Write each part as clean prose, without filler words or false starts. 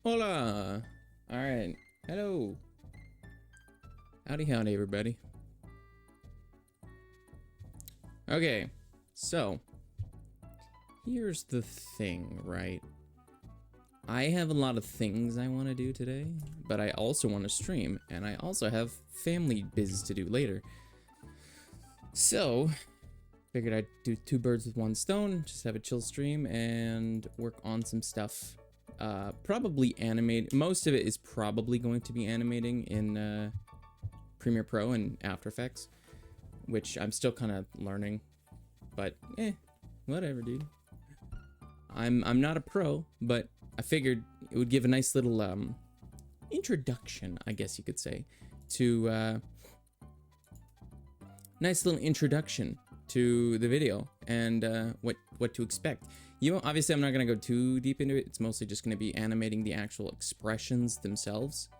Hola! Alright. Hello. Howdy, everybody. Okay, so here's the thing, right? I have a lot of things I want to do today, but I also want to stream, and I also have family biz to do later. So, figured I'd do two birds with one stone, just have a chill stream and work on some stuff. Probably animate. Most of it is probably going to be animating in Premiere Pro and After Effects, which I'm still kind of learning, but whatever, dude. I'm not a pro, but I figured it would give a nice little introduction, I guess you could say, to nice little introduction to the video and what to expect. Obviously I'm not gonna go too deep into it. It's mostly just gonna be animating the actual expressions themselves.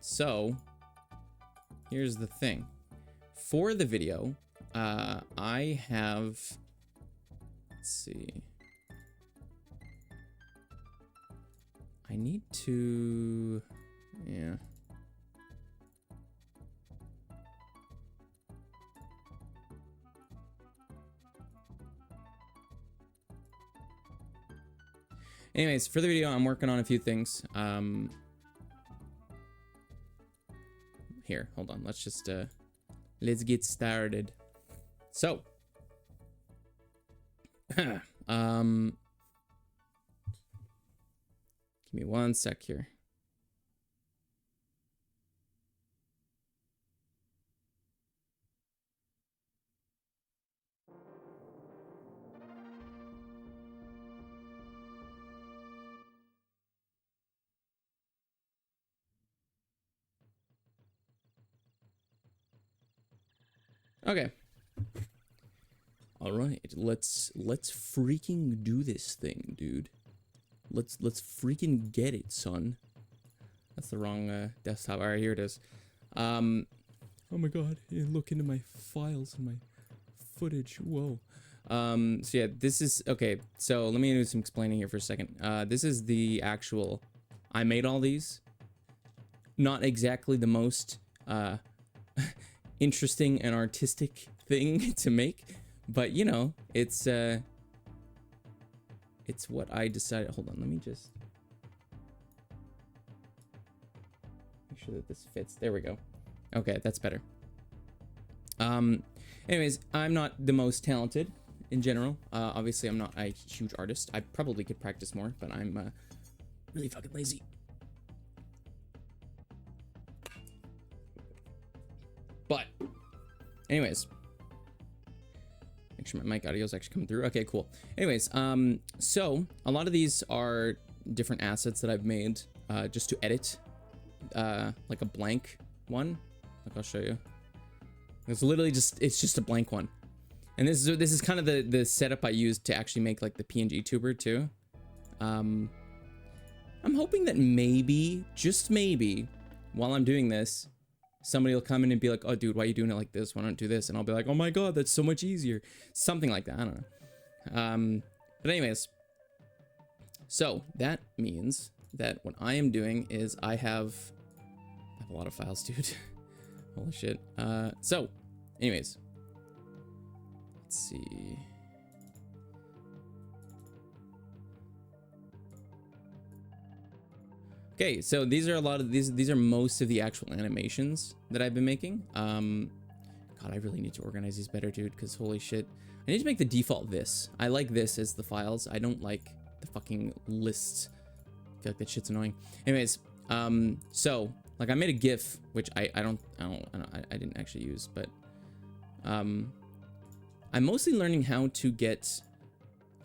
So here's the thing. For the video, I have, let's see. I need to, yeah. Anyways, for the video, I'm working on a few things. Here, hold on. Let's just, let's get started. So, give me one sec here. Okay. All right, let's freaking do this thing, dude. Let's freaking get it, son. That's the wrong desktop. All right, here it is. Oh my god, look into my files and my footage. Whoa. So yeah, this is okay. So let me do some explaining here for a second. This is the actual. I made all these. Not exactly the most interesting and artistic thing to make, but you know, it's what I decided. Hold on, let me just make sure that this fits. There we go. Okay, that's better. Anyways, I'm not the most talented in general. Obviously I'm not a huge artist. I probably could practice more, but I'm really fucking lazy. But anyways, make sure my mic audio is actually coming through. Okay, cool. Anyways, so a lot of these are different assets that I've made just to edit, like a blank one. Like I'll show you. It's literally it's just a blank one, and this is kind of the setup I used to actually make like the PNG tuber too. I'm hoping that maybe, just maybe, while I'm doing this, somebody will come in and be like, oh dude, why are you doing it like this? Why don't you do this? And I'll be like, oh my god, that's so much easier. Something like that, I don't know. But anyways, so that means that what I am doing is I have a lot of files, dude. Holy shit. So anyways, let's see. Okay, so these are a lot of these are most of the actual animations that I've been making. God, I really need to organize these better, dude, because holy shit. I need to make the default this. I like this as the files. I don't like the fucking lists. I feel like that shit's annoying. Anyways, so like I made a GIF, which I didn't actually use, but I'm mostly learning how to get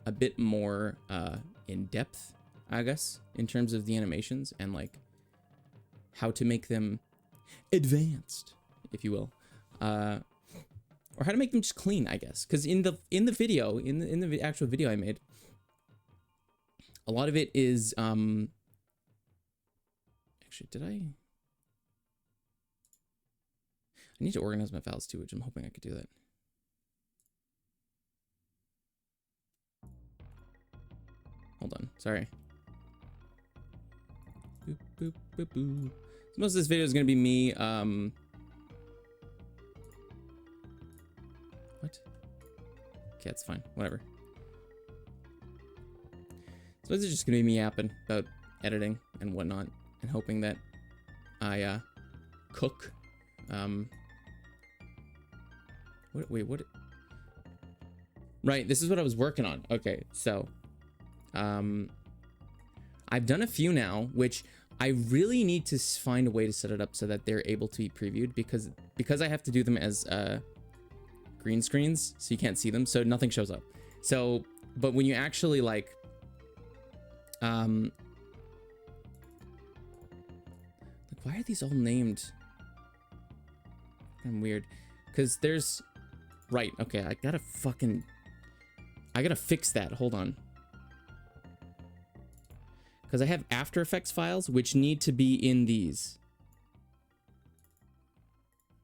a bit more in depth, I guess, in terms of the animations and like how to make them advanced, if you will, or how to make them just clean, I guess. Because in the video, in the actual video I made, a lot of it is actually, did I need to organize my files too, which I'm hoping I could do that. Hold on. Sorry. Boop, boop, boop, boop. So most of this video is going to be me, what? Okay, that's fine. Whatever. So this is just going to be me yapping about editing and whatnot, and hoping that I, cook. What? Right, this is what I was working on. Okay, so, I've done a few now, which I really need to find a way to set it up so that they're able to be previewed, because I have to do them as green screens, so you can't see them, so nothing shows up. So, but when you actually like, why are these all named? I'm weird, because there's, right, okay, I gotta fix that. Hold on. Because I have After Effects files, which need to be in these.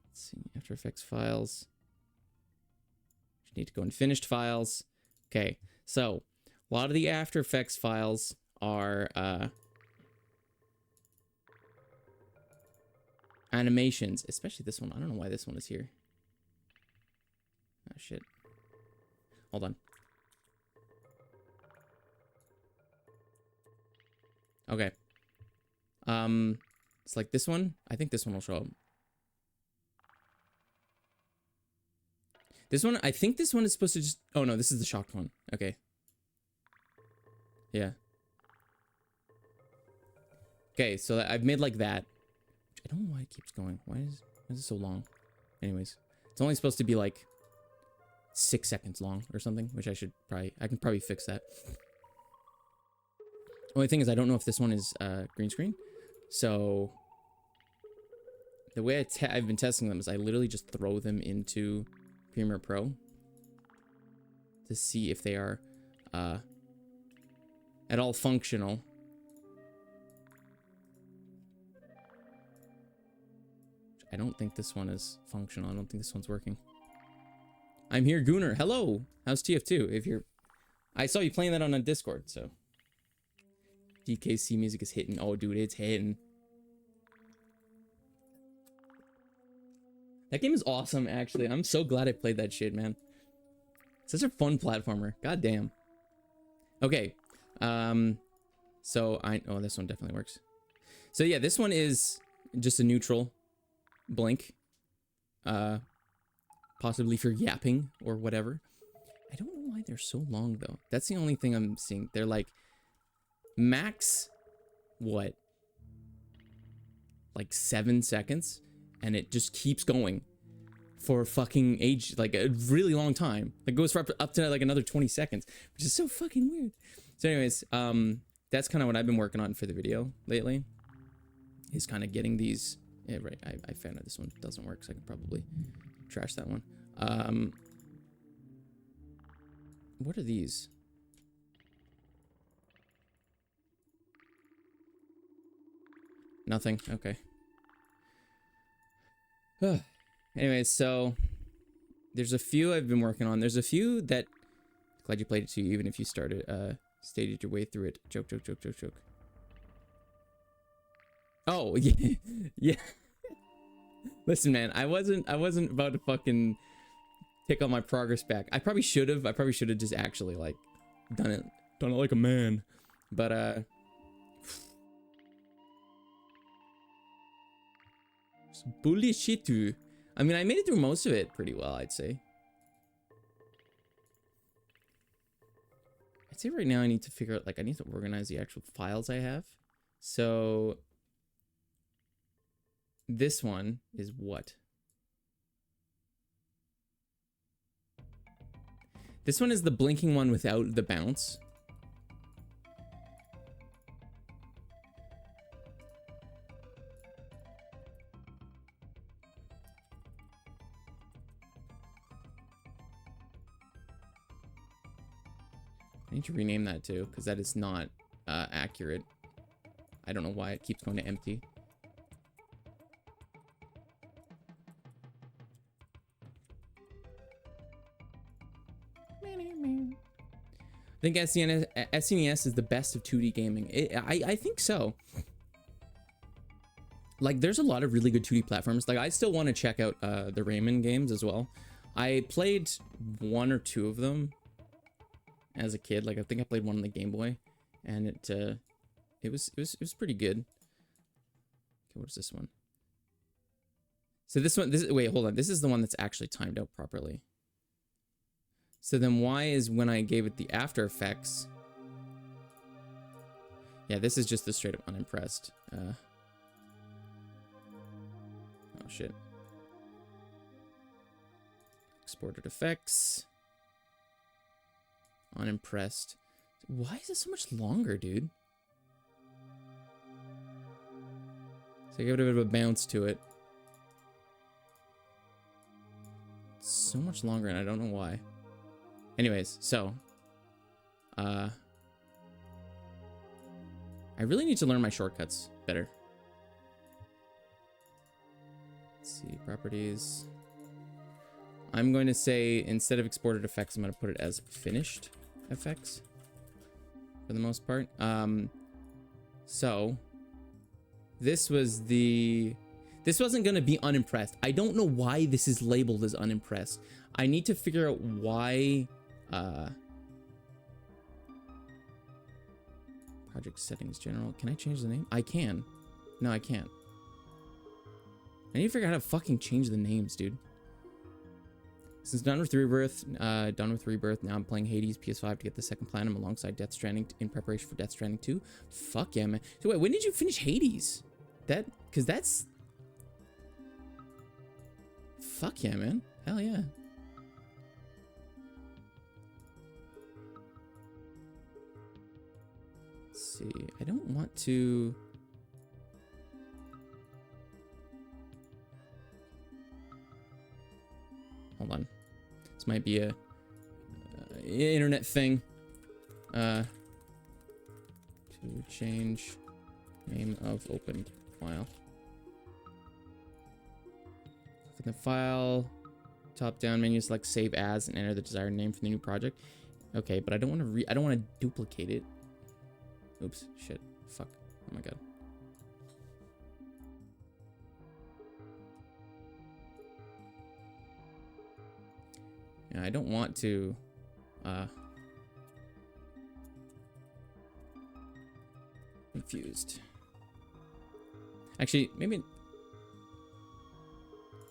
Let's see, After Effects files. Which need to go in finished files. Okay, so a lot of the After Effects files are animations, especially this one. I don't know why this one is here. Oh, shit. Hold on. Okay. It's like this one. I think this one will show up. This one, I think this one is supposed to just... Oh, no, this is the shocked one. Okay. Yeah. Okay, so I've made like that. I don't know why it keeps going. Why is it so long? Anyways. It's only supposed to be like 6 seconds long or something, which I can probably fix that. Only thing is, I don't know if this one is green screen. So the way I've been testing them is I literally just throw them into Premiere Pro to see if they are at all functional. I don't think this one is functional. I don't think this one's working. I'm here, Gooner. Hello. How's TF2? If you're, I saw you playing that on a Discord, so. DKC music is hitting. Oh, dude, it's hitting. That game is awesome, actually. I'm so glad I played that shit, man. Such a fun platformer. God damn. Okay. So oh, this one definitely works. So yeah, this one is just a neutral blink. Possibly for yapping or whatever. I don't know why they're so long, though. That's the only thing I'm seeing. They're like max, what? Like 7 seconds, and it just keeps going for fucking age, like a really long time. It goes for up to like another 20 seconds, which is so fucking weird. So anyways, that's kind of what I've been working on for the video lately, is kind of getting these. Yeah, right, I found out this one doesn't work, so I can probably trash that one. What are these? Nothing. Okay. Anyways, so there's a few I've been working on. There's a few that, glad you played it too, even if you stated your way through it. Joke. Oh, yeah. Yeah. Listen, man, I wasn't about to fucking take all my progress back. I probably should have. Just actually like done it like a man. But bullshit. I mean, I made it through most of it pretty well, I'd say. I'd say right now I need to figure out, like, I need to organize the actual files I have. So this one is what? This one is the blinking one without the bounce. I need to rename that too, because that is not accurate. I don't know why it keeps going to empty. I think SNES is the best of 2D gaming. I think so. Like, there's a lot of really good 2D platforms. Like, I still want to check out the Rayman games as well. I played 1 or 2 of them as a kid. Like, I think I played one on the Game Boy, and it was pretty good. Okay, what is this one? So wait, hold on. This is the one that's actually timed out properly. So then why is when I gave it the After Effects? Yeah, this is just the straight up unimpressed. Oh shit. Exported effects. Unimpressed. Why is it so much longer, dude? So I give it a bit of a bounce to it. It's so much longer and I don't know why. Anyways, so I really need to learn my shortcuts better. Let's see, properties. I'm going to say instead of exported effects, I'm going to put it as finished effects for the most part. So this wasn't going to be unimpressed. I don't know why this is labeled as unimpressed. I need to figure out why. Project settings general. Can I change the name? I can. No, I can't. I need to figure out how to fucking change the names, dude. Since done with Rebirth, now I'm playing Hades PS5 to get the second platinum alongside Death Stranding in preparation for Death Stranding 2. Fuck yeah, man. So wait, when did you finish Hades? Because that's... Fuck yeah, man. Hell yeah. Let's see. I don't want to... Hold on. This might be a internet thing. To change name of open file. Click the file, top down menu, select save as, and enter the desired name for the new project. Okay, but I don't want to I don't want to duplicate it. Oops, shit, fuck. Oh my god. Yeah, I don't want to confused. Actually, maybe.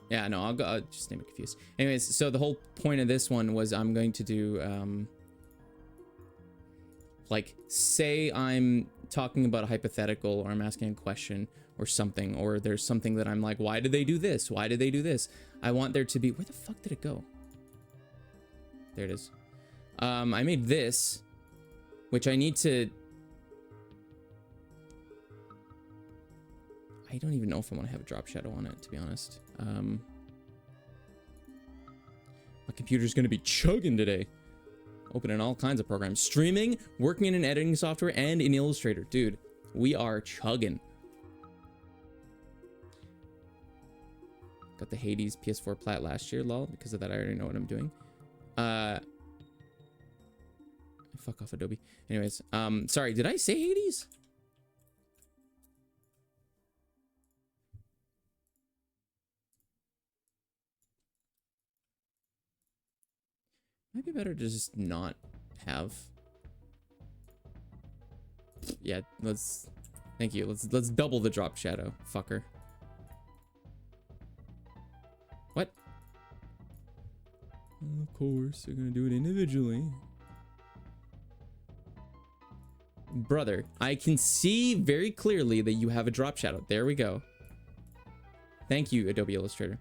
Yeah, no, I'll just name it confused. Anyways, so the whole point of this one was I'm going to do like, say I'm talking about a hypothetical, or I'm asking a question or something, or there's something that I'm like, why did they do this? Why did they do this? I want there to be, where the fuck did it go? There it is. I made this, which I need to... I don't even know if I want to have a drop shadow on it, to be honest. My computer's going to be chugging today. Opening all kinds of programs. Streaming, working in an editing software, and in Illustrator. Dude, we are chugging. Got the Hades PS4 plat last year, lol. Because of that, I already know what I'm doing. Fuck off, Adobe. Anyways, sorry, did I say Hades? Might be better to just not have. Yeah, let's. Thank you. Let's double the drop shadow, fucker. What? Of course, they're gonna do it individually. Brother, I can see very clearly that you have a drop shadow. There we go. Thank you, Adobe Illustrator.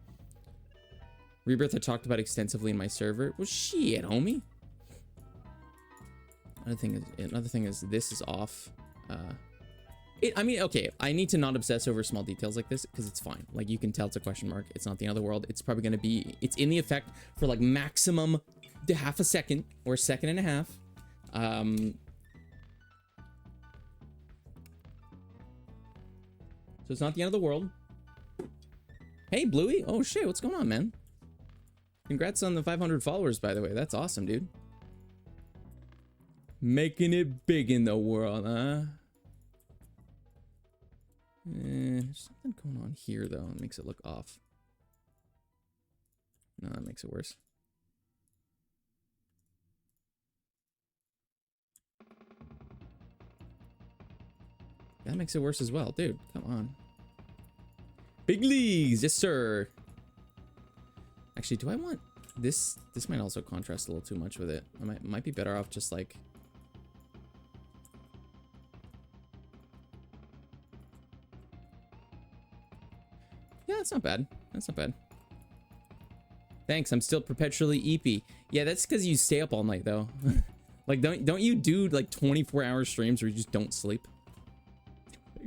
Rebirth I talked about extensively in my server. Well, shit, homie. Another thing is this is off. I mean, okay, I need to not obsess over small details like this because it's fine. Like, you can tell it's a question mark. It's not the end of the world. It's probably going to be, it's in the effect for like maximum half a second or a second and a half. So it's not the end of the world. Hey, Bluey. Oh, shit. What's going on, man? Congrats on the 500 followers, by the way. That's awesome, dude. Making it big in the world, huh? There's something going on here, though. It makes it look off. No, that makes it worse. That makes it worse as well. Dude, come on. Big leagues, yes sir. Actually, do I want this? This might also contrast a little too much with it. I might be better off just like... Yeah, that's not bad. That's not bad. Thanks, I'm still perpetually eepy. Yeah, that's because you stay up all night though. Like, don't you do like 24-hour streams where you just don't sleep?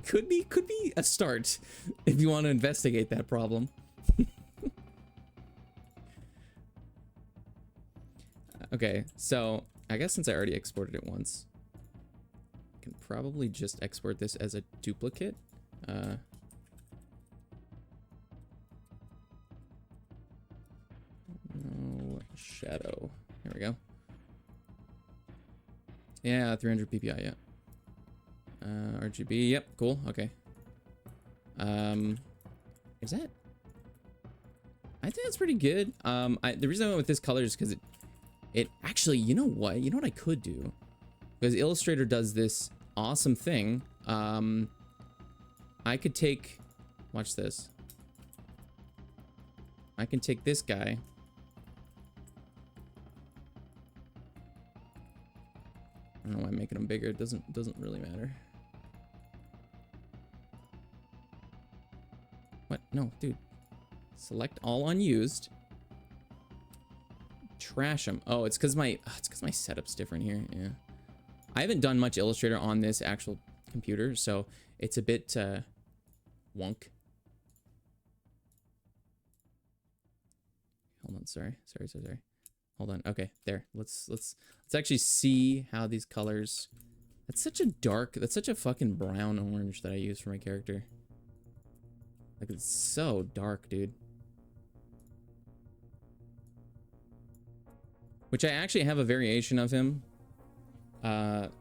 Could be a start if you want to investigate that problem. Okay, so I guess since I already exported it once, I can probably just export this as a duplicate. No shadow. There we go. Yeah, 300 PPI. Yeah. RGB. Yep. Cool. Okay. Is that? I think that's pretty good. The reason I went with this color is because it actually, you know what I could do, because Illustrator does this awesome thing. I could take, watch this. I can take this guy. I don't know why I'm making them bigger. It doesn't really matter. What? No, dude. Select all unused. Trash them. Oh, it's because my setup's different here. Yeah. I haven't done much Illustrator on this actual computer, so it's a bit wonk. Hold on, sorry. Hold on. Okay, there. Let's actually see how these colors. That's such a fucking brown orange that I use for my character. Like, it's so dark, dude. Which I actually have a variation of him that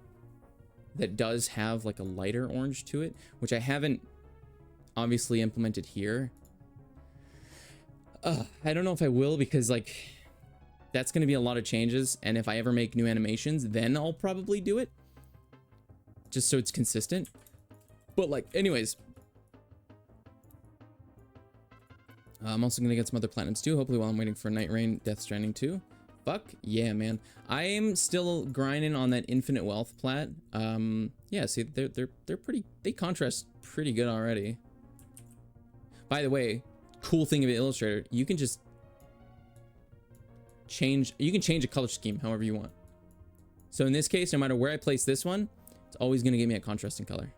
does have like a lighter orange to it, which I haven't obviously implemented here. I don't know if I will, because like that's going to be a lot of changes, and if I ever make new animations, then I'll probably do it just so it's consistent. But like, anyways, I'm also going to get some other platinums too, hopefully while I'm waiting for Night Rain Death Stranding 2. Fuck yeah, man. I am still grinding on that infinite wealth plat. Yeah, see, they're pretty, they contrast pretty good already. By the way, cool thing about Illustrator, you can just change a color scheme however you want. So in this case, no matter where I place this one, it's always going to give me a contrasting color.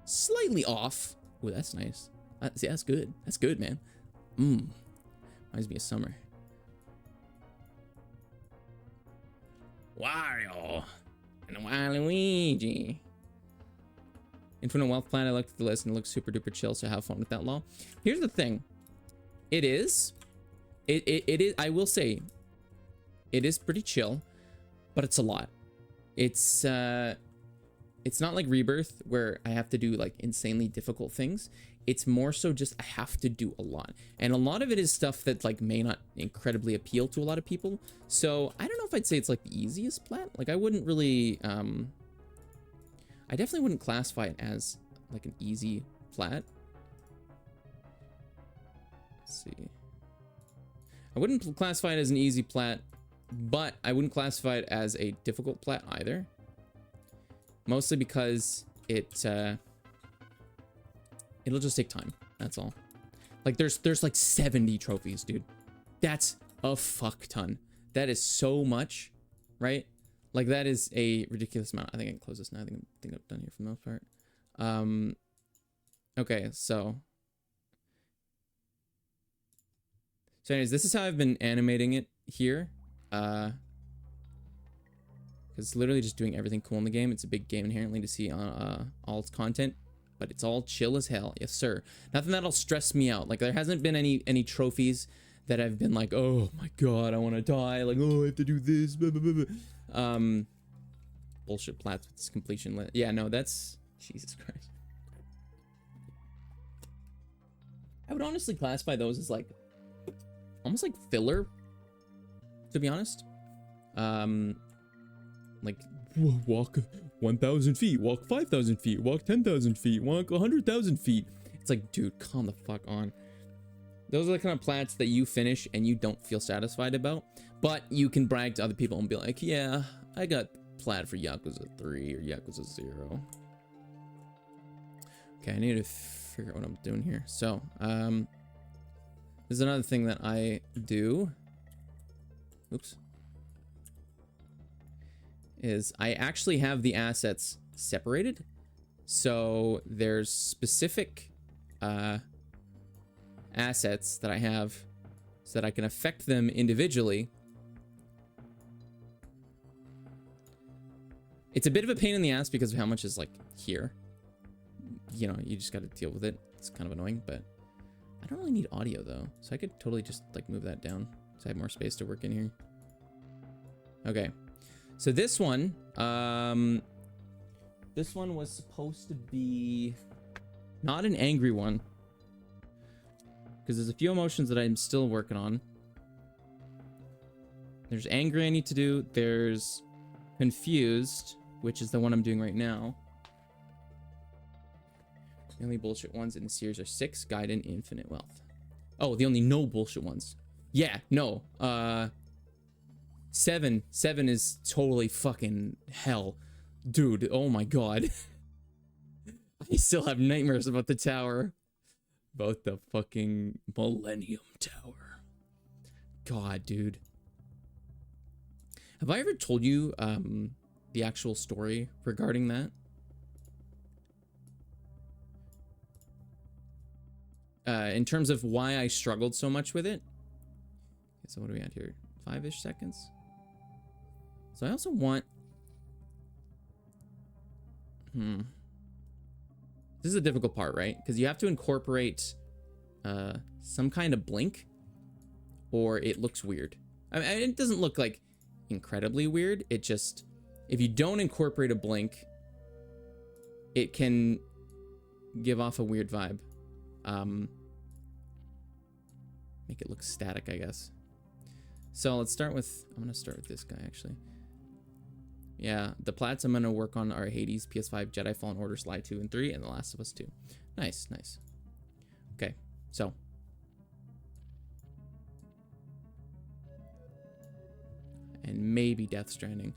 Slightly off. Ooh, that's nice. See, that's good. That's good, man. Reminds me of summer. Wario and Waluigi. Infinite Wealth Plan. I looked at the list and it looks super duper chill, so have fun with that, lol. Here's the thing. It is. I will say, it is pretty chill, but it's a lot. It's not like Rebirth where I have to do like insanely difficult things. It's more so just I have to do a lot, and a lot of it is stuff that like may not incredibly appeal to a lot of people. So I don't know if I'd say it's like the easiest plat. Like I wouldn't really I definitely wouldn't classify it as like an easy plat. Let's see. I wouldn't classify it as an easy plat, but I wouldn't classify it as a difficult plat either. Mostly because it'll just take time. That's all. Like there's like 70 trophies, dude. That's a fuck ton. That is so much, right? Like that is a ridiculous amount. I think I can close this now. I think I'm done here for the most part. Okay, so anyways, this is how I've been animating it here. Because it's literally just doing everything cool in the game. It's a big game inherently to see all its content, but it's all chill as hell. Yes, sir. Nothing that'll stress me out. Like there hasn't been any trophies that have been like, oh my god, I want to die. Like, oh, I have to do this. Blah, blah, blah, blah. Bullshit plats with this completion. Yeah, no, that's Jesus Christ. I would honestly classify those as like almost like filler, to be honest. Like walk 1,000 feet, walk 5,000 feet, walk 10,000 feet, walk 100,000 feet. It's like, dude, calm the fuck on. Those are the kind of plats that you finish and you don't feel satisfied about, but you can brag to other people and be like, yeah, I got plat for Yakuza 3 or Yakuza 0. Okay, I need to figure out what I'm doing here. So, there's another thing that I do. Oops. Is I actually have the assets separated. So there's specific assets that I have so that I can affect them individually. It's a bit of a pain in the ass because of how much is like here. You know, you just got to deal with it. It's kind of annoying, but I don't really need audio though. So I could totally just like move that down so I have more space to work in here. Okay. So this one was supposed to be not an angry one, because there's a few emotions that I'm still working on. There's angry I need to do. There's confused, which is the one I'm doing right now. The only bullshit ones in the series are 6, Guide, and Infinite Wealth. Oh, the only no bullshit ones. Yeah, no. 7 is totally fucking hell. Dude, oh my god. I still have nightmares about the tower. About the fucking Millennium Tower. God, dude. Have I ever told you the actual story regarding that? In terms of why I struggled so much with it. Okay, so what are we at here? 5-ish seconds? So I also want... This is a difficult part, right? Because you have to incorporate some kind of blink, or it looks weird. I mean, it doesn't look like incredibly weird. It just... If you don't incorporate a blink, it can give off a weird vibe. Make it look static, I guess. So let's start with... I'm going to start with this guy, actually. Yeah, the plats I'm going to work on are Hades, PS5, Jedi Fallen Order, Sly 2 and 3, and The Last of Us 2. Nice, nice. Okay, so. And maybe Death Stranding.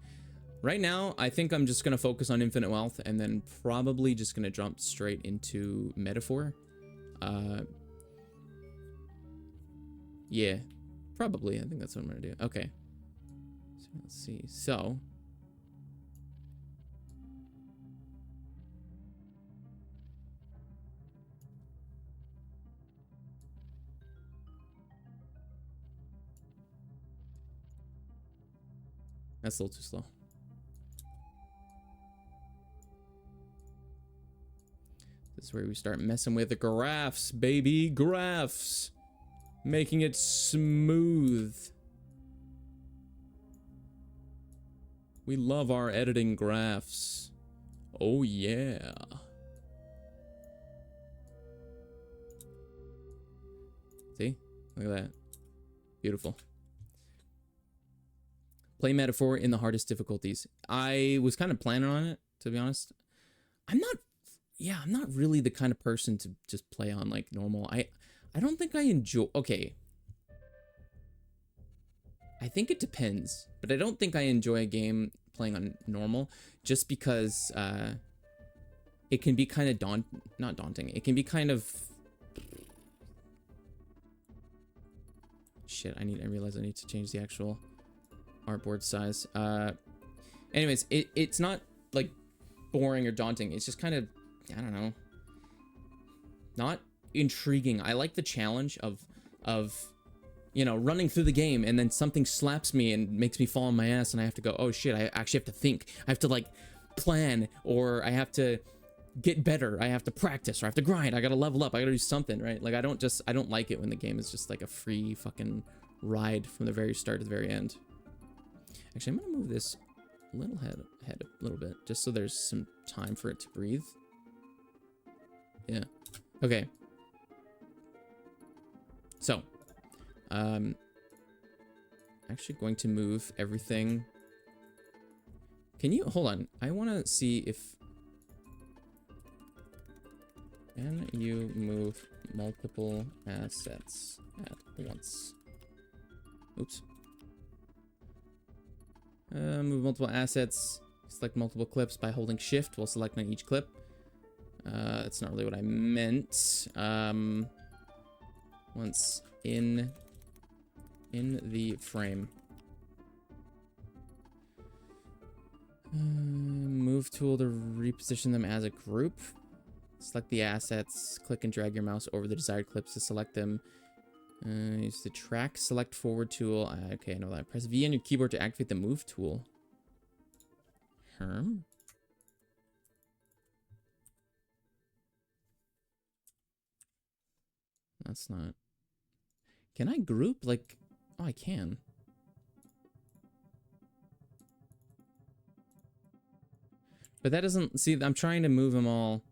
Right now, I think I'm just going to focus on Infinite Wealth, and then probably just going to jump straight into Metaphor. Yeah, probably. I think that's what I'm going to do. Okay. So let's see. So... That's a little too slow. This is where we start messing with the graphs, baby. Graphs. Making it smooth. We love our editing graphs. Oh, yeah. See? Look at that. Beautiful. Play Metaphor in the hardest difficulties. I was kind of planning on it, to be honest. I'm not really the kind of person to just play on like normal. I don't think I enjoy... Okay. I think it depends, but I don't think I enjoy a game playing on normal just because it can be kind of not daunting. It can be kind of... Shit, I realize I need to change the actual artboard size. Anyways, it's not like boring or daunting. It's just kind of, I don't know, not intriguing. I like the challenge of you know, running through the game and then something slaps me and makes me fall on my ass and I have to go, oh shit, I actually have to think. I have to like plan, or I have to get better. I have to practice, or I have to grind. I gotta level up. I gotta do something, right? Like, I don't like it when the game is just like a free fucking ride from the very start to the very end. Actually, I'm gonna move this little head a little bit, just so there's some time for it to breathe. Yeah. Okay. So, actually going to move everything. Can you hold on? I want to see if can you move multiple assets at once? Oops. Move multiple assets. Select multiple clips by holding shift while selecting each clip. That's not really what I meant. Once in the frame. Move tool to reposition them as a group. Select the assets. Click and drag your mouse over the desired clips to select them. Use the track select forward tool. Okay, I know that. Press V on your keyboard to activate the move tool. Herm? That's not... Can I group? Like... Oh, I can. But that doesn't... See, I'm trying to move them all.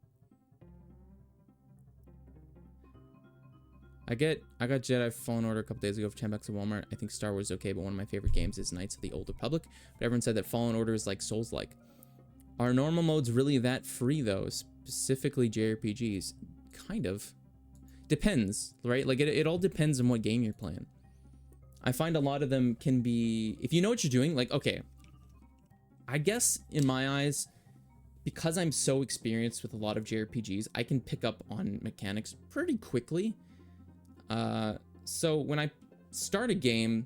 I got Jedi Fallen Order a couple days ago for $10 at Walmart. I think Star Wars is okay, but one of my favorite games is Knights of the Old Republic. But everyone said that Fallen Order is like Souls-like. Are normal modes really that free, though? Specifically JRPGs? Kind of. Depends, right? Like, it all depends on what game you're playing. I find a lot of them can be... If you know what you're doing, like, okay. I guess, in my eyes, because I'm so experienced with a lot of JRPGs, I can pick up on mechanics pretty quickly. So when I start a game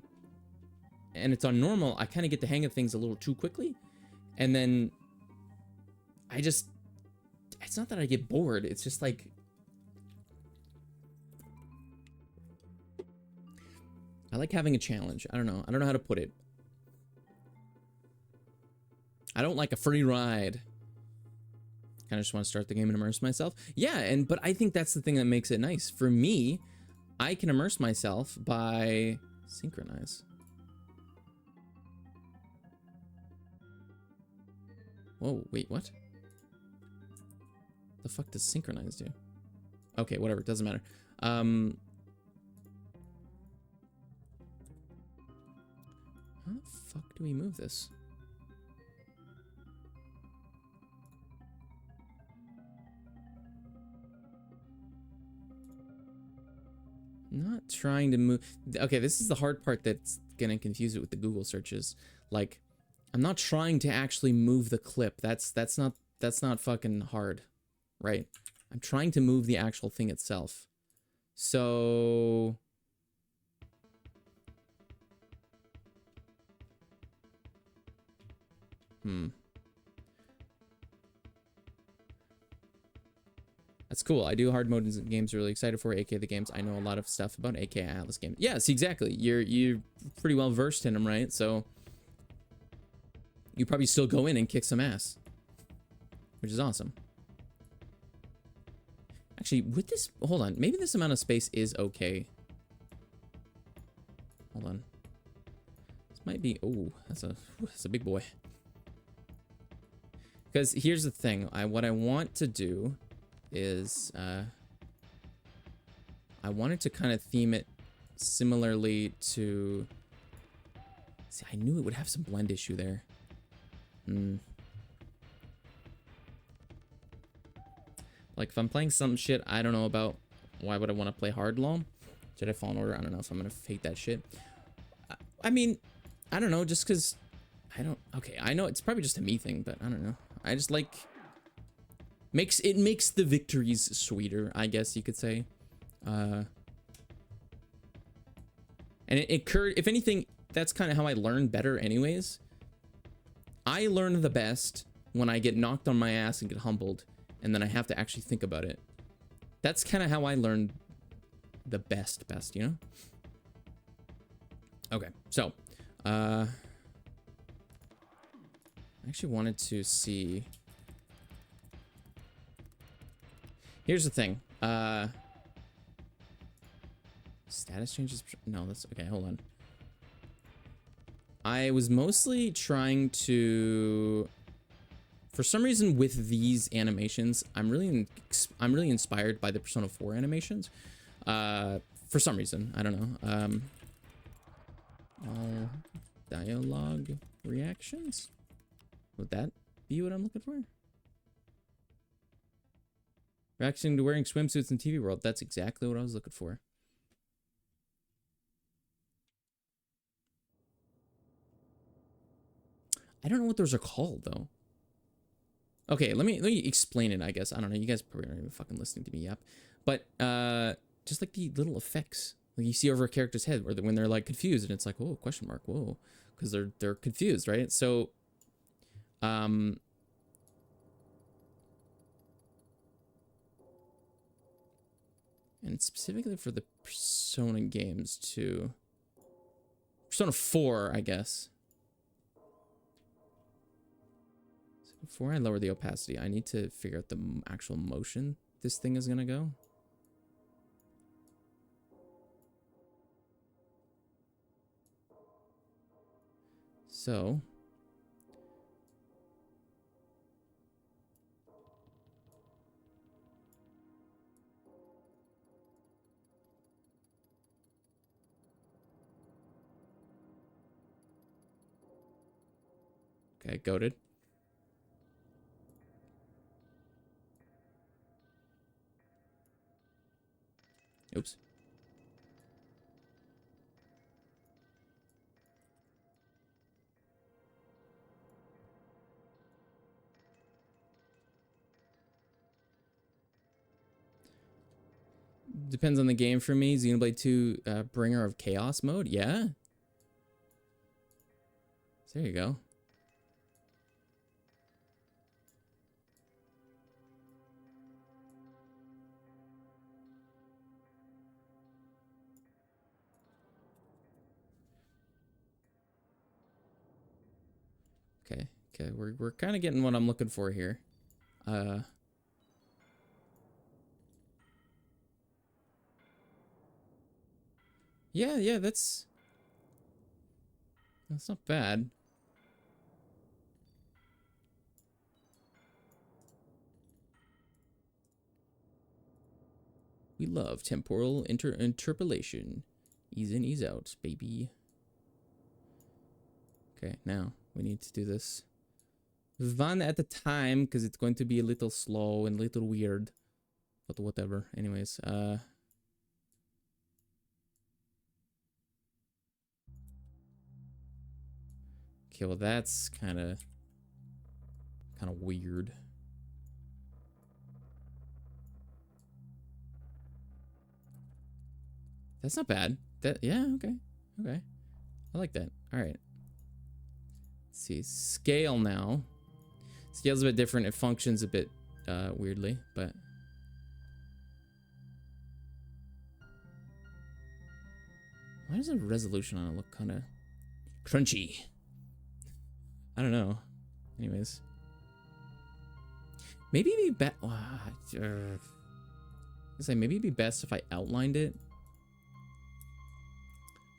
and it's on normal, I kind of get the hang of things a little too quickly. And then I just, it's not that I get bored. It's just like, I like having a challenge. I don't know. I don't know how to put it. I don't like a free ride. Kind of just want to start the game and immerse myself. Yeah, but I think that's the thing that makes it nice. For me, I can immerse myself by synchronize. Whoa, wait, what? The fuck does synchronize do? Okay, whatever, it doesn't matter. How the fuck do we move this? Not trying to move. Okay, this is the hard part that's gonna confuse it with the Google searches. Like, I'm not trying to actually move the clip. That's not fucking hard, right? I'm trying to move the actual thing itself. So That's cool. I do hard mode in games really excited for, aka the games I know a lot of stuff about, aka Atlas games. Yes, exactly. You're pretty well versed in them, right? So you probably still go in and kick some ass, which is awesome. Actually, with this, hold on. Maybe this amount of space is okay. Hold on. This might be, oh, that's a big boy. Because here's the thing. What I want to do is I wanted to kind of theme it similarly to... See, I knew it would have some blend issue there. Like, if I'm playing some shit I don't know about, why would I want to play hard long? Jedi Fallen Order, I don't know if I'm gonna hate that shit. I mean, I don't know, just because I don't... Okay, I know it's probably just a me thing, but I don't know. I just like... It makes the victories sweeter, I guess you could say. And if anything, that's kind of how I learn better anyways. I learn the best when I get knocked on my ass and get humbled, and then I have to actually think about it. That's kind of how I learn the best, you know? Okay, so, I actually wanted to see... Here's the thing. Status changes. No, that's okay. Hold on. I was mostly trying to, for some reason, with these animations, I'm really inspired by the Persona 4 animations. For some reason, I don't know. All dialogue reactions. Would that be what I'm looking for? Reaction to wearing swimsuits in TV World. That's exactly what I was looking for. I don't know what those are called though. Okay, let me explain it, I guess. I don't know. You guys probably aren't even fucking listening to me yap. But just like the little effects like you see over a character's head or when they're like confused and it's like, whoa, question mark, whoa, because they're confused, right? So and specifically for the Persona games too. Persona 4, I guess. So before I lower the opacity, I need to figure out the actual motion this thing is gonna go. So okay, goated. Oops. Depends on the game for me. Xenoblade 2 Bringer of Chaos mode. Yeah. There you go. Okay, we're kind of getting what I'm looking for here. Yeah, that's not bad. We love temporal interpolation. Ease in, ease out, baby. Okay, now we need to do this one at a time because it's going to be a little slow and a little weird. But whatever. Anyways, okay, well that's kind of weird. That's not bad. That, yeah, okay. I like that. All right. Let's see, scale now. Scale's a bit different. It functions a bit weirdly, but why does the resolution on it look kind of crunchy? I don't know. Anyways, maybe it'd be maybe it'd be best if I outlined it,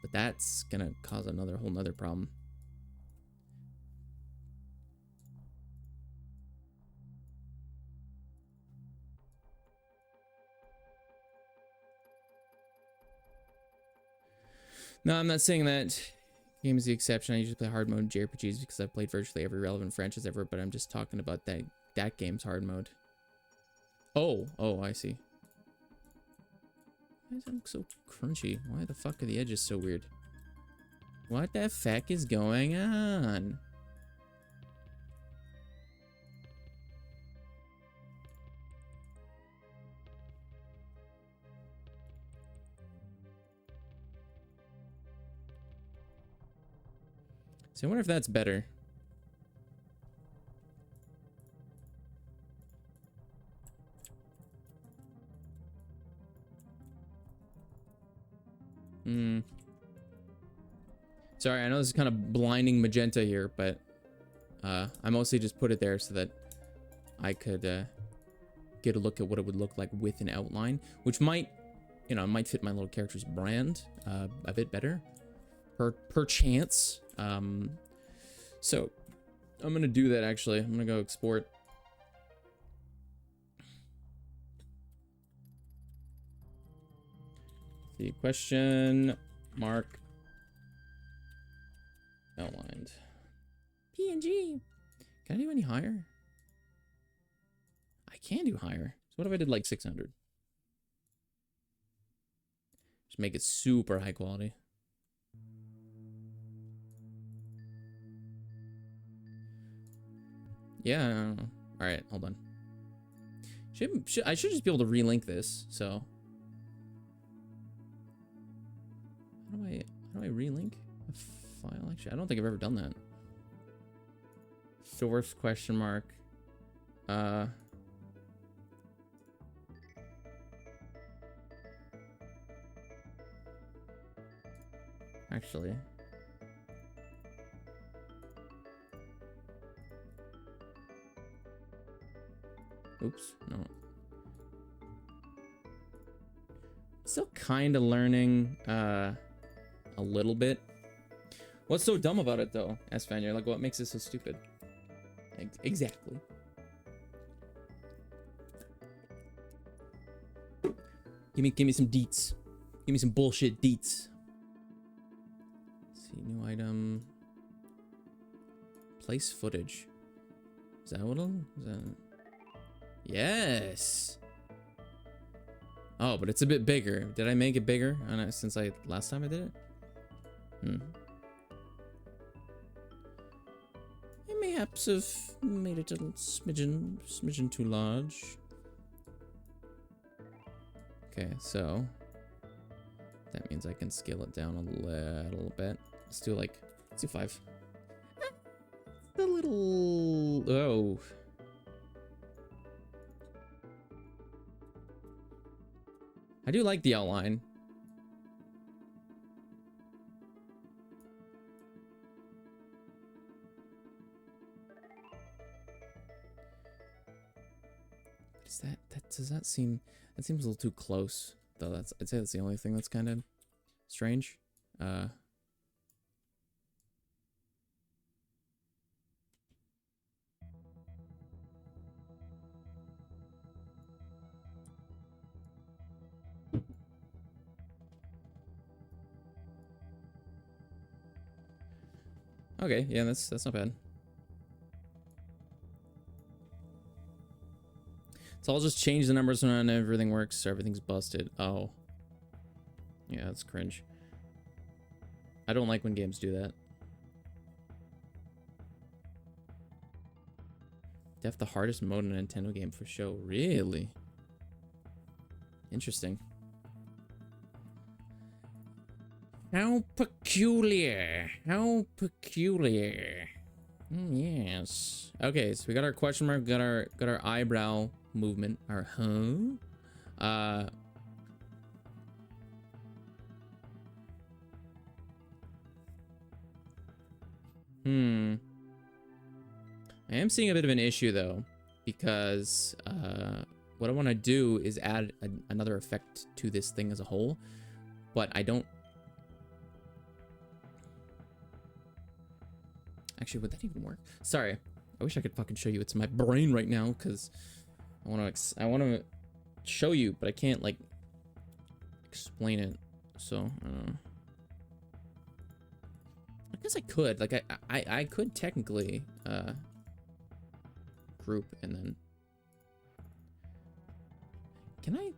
but that's gonna cause whole nother problem. No, I'm not saying that game is the exception. I usually play hard mode JRPGs because I've played virtually every relevant franchise ever, but I'm just talking about that game's hard mode. Oh, I see. Why does it look so crunchy? Why the fuck are the edges so weird? What the fuck is going on? So I wonder if that's better. Sorry, I know this is kind of blinding magenta here, but I mostly just put it there so that I could get a look at what it would look like with an outline, which might, you know, might fit my little character's brand a bit better, per chance. So I'm gonna do that actually. I'm gonna go export. The question mark outlined. PNG. Can I do any higher? I can do higher. So what if I did like 600? Just make it super high quality. Yeah. All right, hold on. I should just be able to relink this. So how do I relink a file? Actually, I don't think I've ever done that. Source question mark. Actually. Oops, no. Still kind of learning a little bit. What's so dumb about it though, S-Fan? You're like, what makes it so stupid? Exactly. Give me some deets. Give me some bullshit deets. Let's see, new item. Place footage. Is that what is that? Yes. Oh, but it's a bit bigger. Did I make it bigger since last time I did it? I mayhaps have made it a little smidgen too large. Okay, so that means I can scale it down a little bit. Let's do 5. It's a little. Oh. I do like the outline. Does that seem, that seems a little too close though. I'd say that's the only thing that's kind of strange. Okay, yeah, that's not bad. So I'll just change the numbers when everything works, so everything's busted. Oh. Yeah, that's cringe. I don't like when games do that. Def the hardest mode in a Nintendo game for show. Really? Interesting. How peculiar. How peculiar. Yes. Okay, so we got our question mark, got our eyebrow movement. Our I am seeing a bit of an issue though, because what I want to do is add another effect to this thing as a whole, but I don't. Actually, would that even work? Sorry, I wish I could fucking show you. It's in my brain right now because I want to show you, but I can't like explain it. So I guess I could. Like I could technically group and then can I?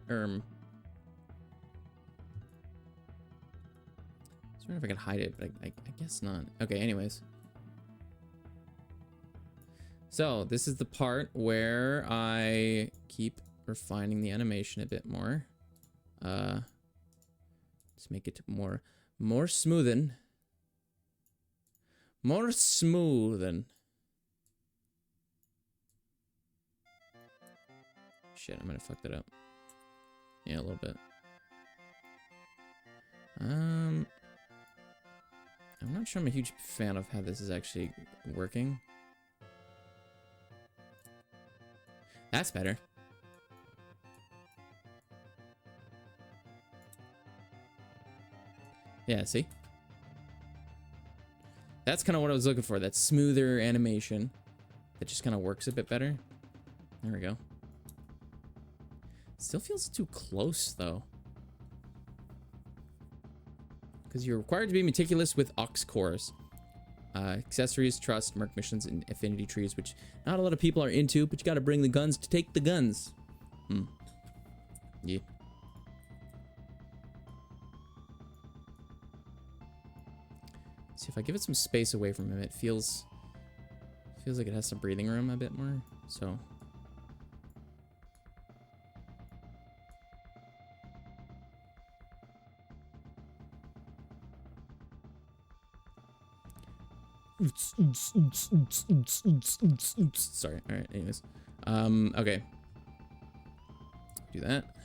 I was wondering if I could hide it, but I guess not. Okay, anyways. So this is the part where I keep refining the animation a bit more. Let's make it more smoothen. More smoothen. Shit, I might have fucked it up. Yeah, a little bit. I'm not sure I'm a huge fan of how this is actually working. That's better. Yeah, see? That's kind of what I was looking for. That smoother animation that just kind of works a bit better. There we go. Still feels too close, though. Because you're required to be meticulous with aux cores. Accessories, trust, merc missions, and affinity trees, which not a lot of people are into, but you gotta bring the guns to take the guns. Yeah. See, if I give it some space away from him, it feels like it has some breathing room a bit more, so... Sorry. All right. Anyways, okay. Do that.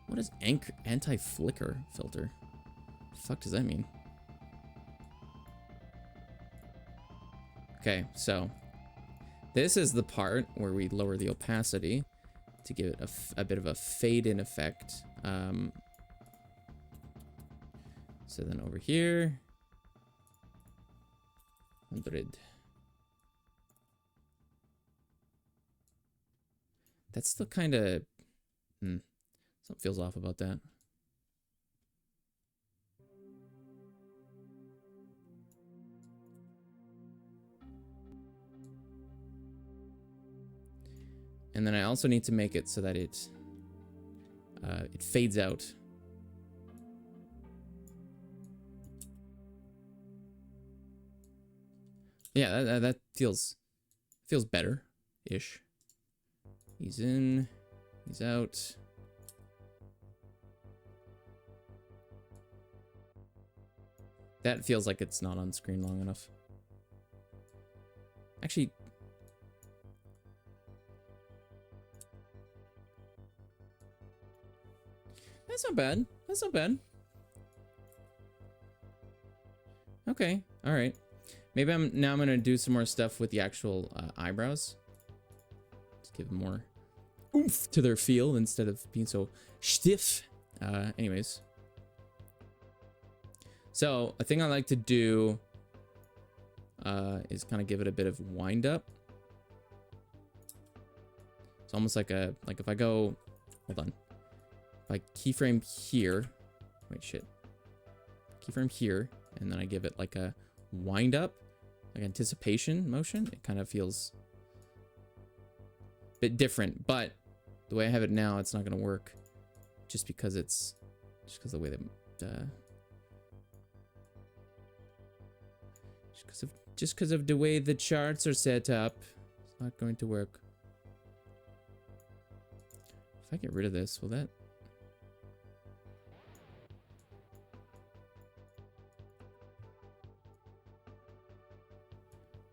What is anti-flicker filter? The fuck does that mean? Okay, so this is the part where we lower the opacity to give it a bit of a fade-in effect. So then over here. 100. That's still kind of... something feels off about that. And then I also need to make it so that it fades out. Yeah, that feels better-ish. He's in, he's out. That feels like it's not on screen long enough. Actually, that's not bad. That's not bad. Okay, all right. Maybe I'm gonna do some more stuff with the actual eyebrows. Just give them more oomph to their feel instead of being so stiff. Anyways. So a thing I like to do is kind of give it a bit of wind up. It's almost like if I go, hold on. If I keyframe here, wait, shit. Keyframe here, and then I give it like a wind up, like anticipation motion. It kind of feels a bit different, but the way I have it now, it's not going to work just because it's of the way that just because of the way the charts are set up. It's not going to work. If I get rid of this, will that...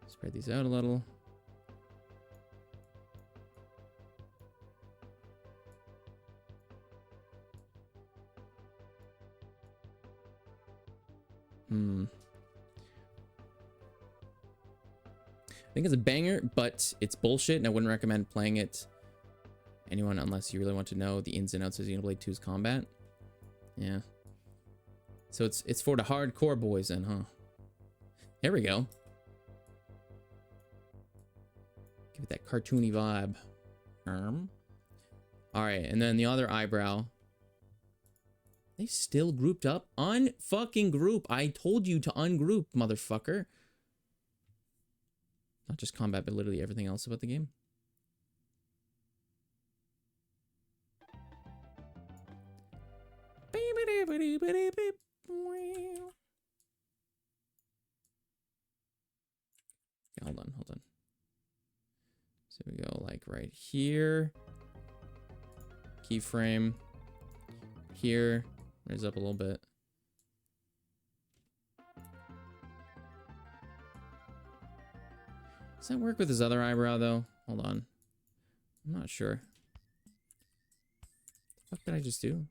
Spread these out a little. I think it's a banger, but it's bullshit, and I wouldn't recommend playing it anyone unless you really want to know the ins and outs of Xenoblade 2's combat. Yeah. So it's for the hardcore boys then, huh? There we go. Give it that cartoony vibe. Alright, and then the other eyebrow. They still grouped up? Unfucking group. I told you to ungroup, motherfucker. Not just combat, but literally everything else about the game. Hold on. So we go like right here. Keyframe. Here. Raise up a little bit. Does that work with his other eyebrow though? Hold on. I'm not sure. What did I just do?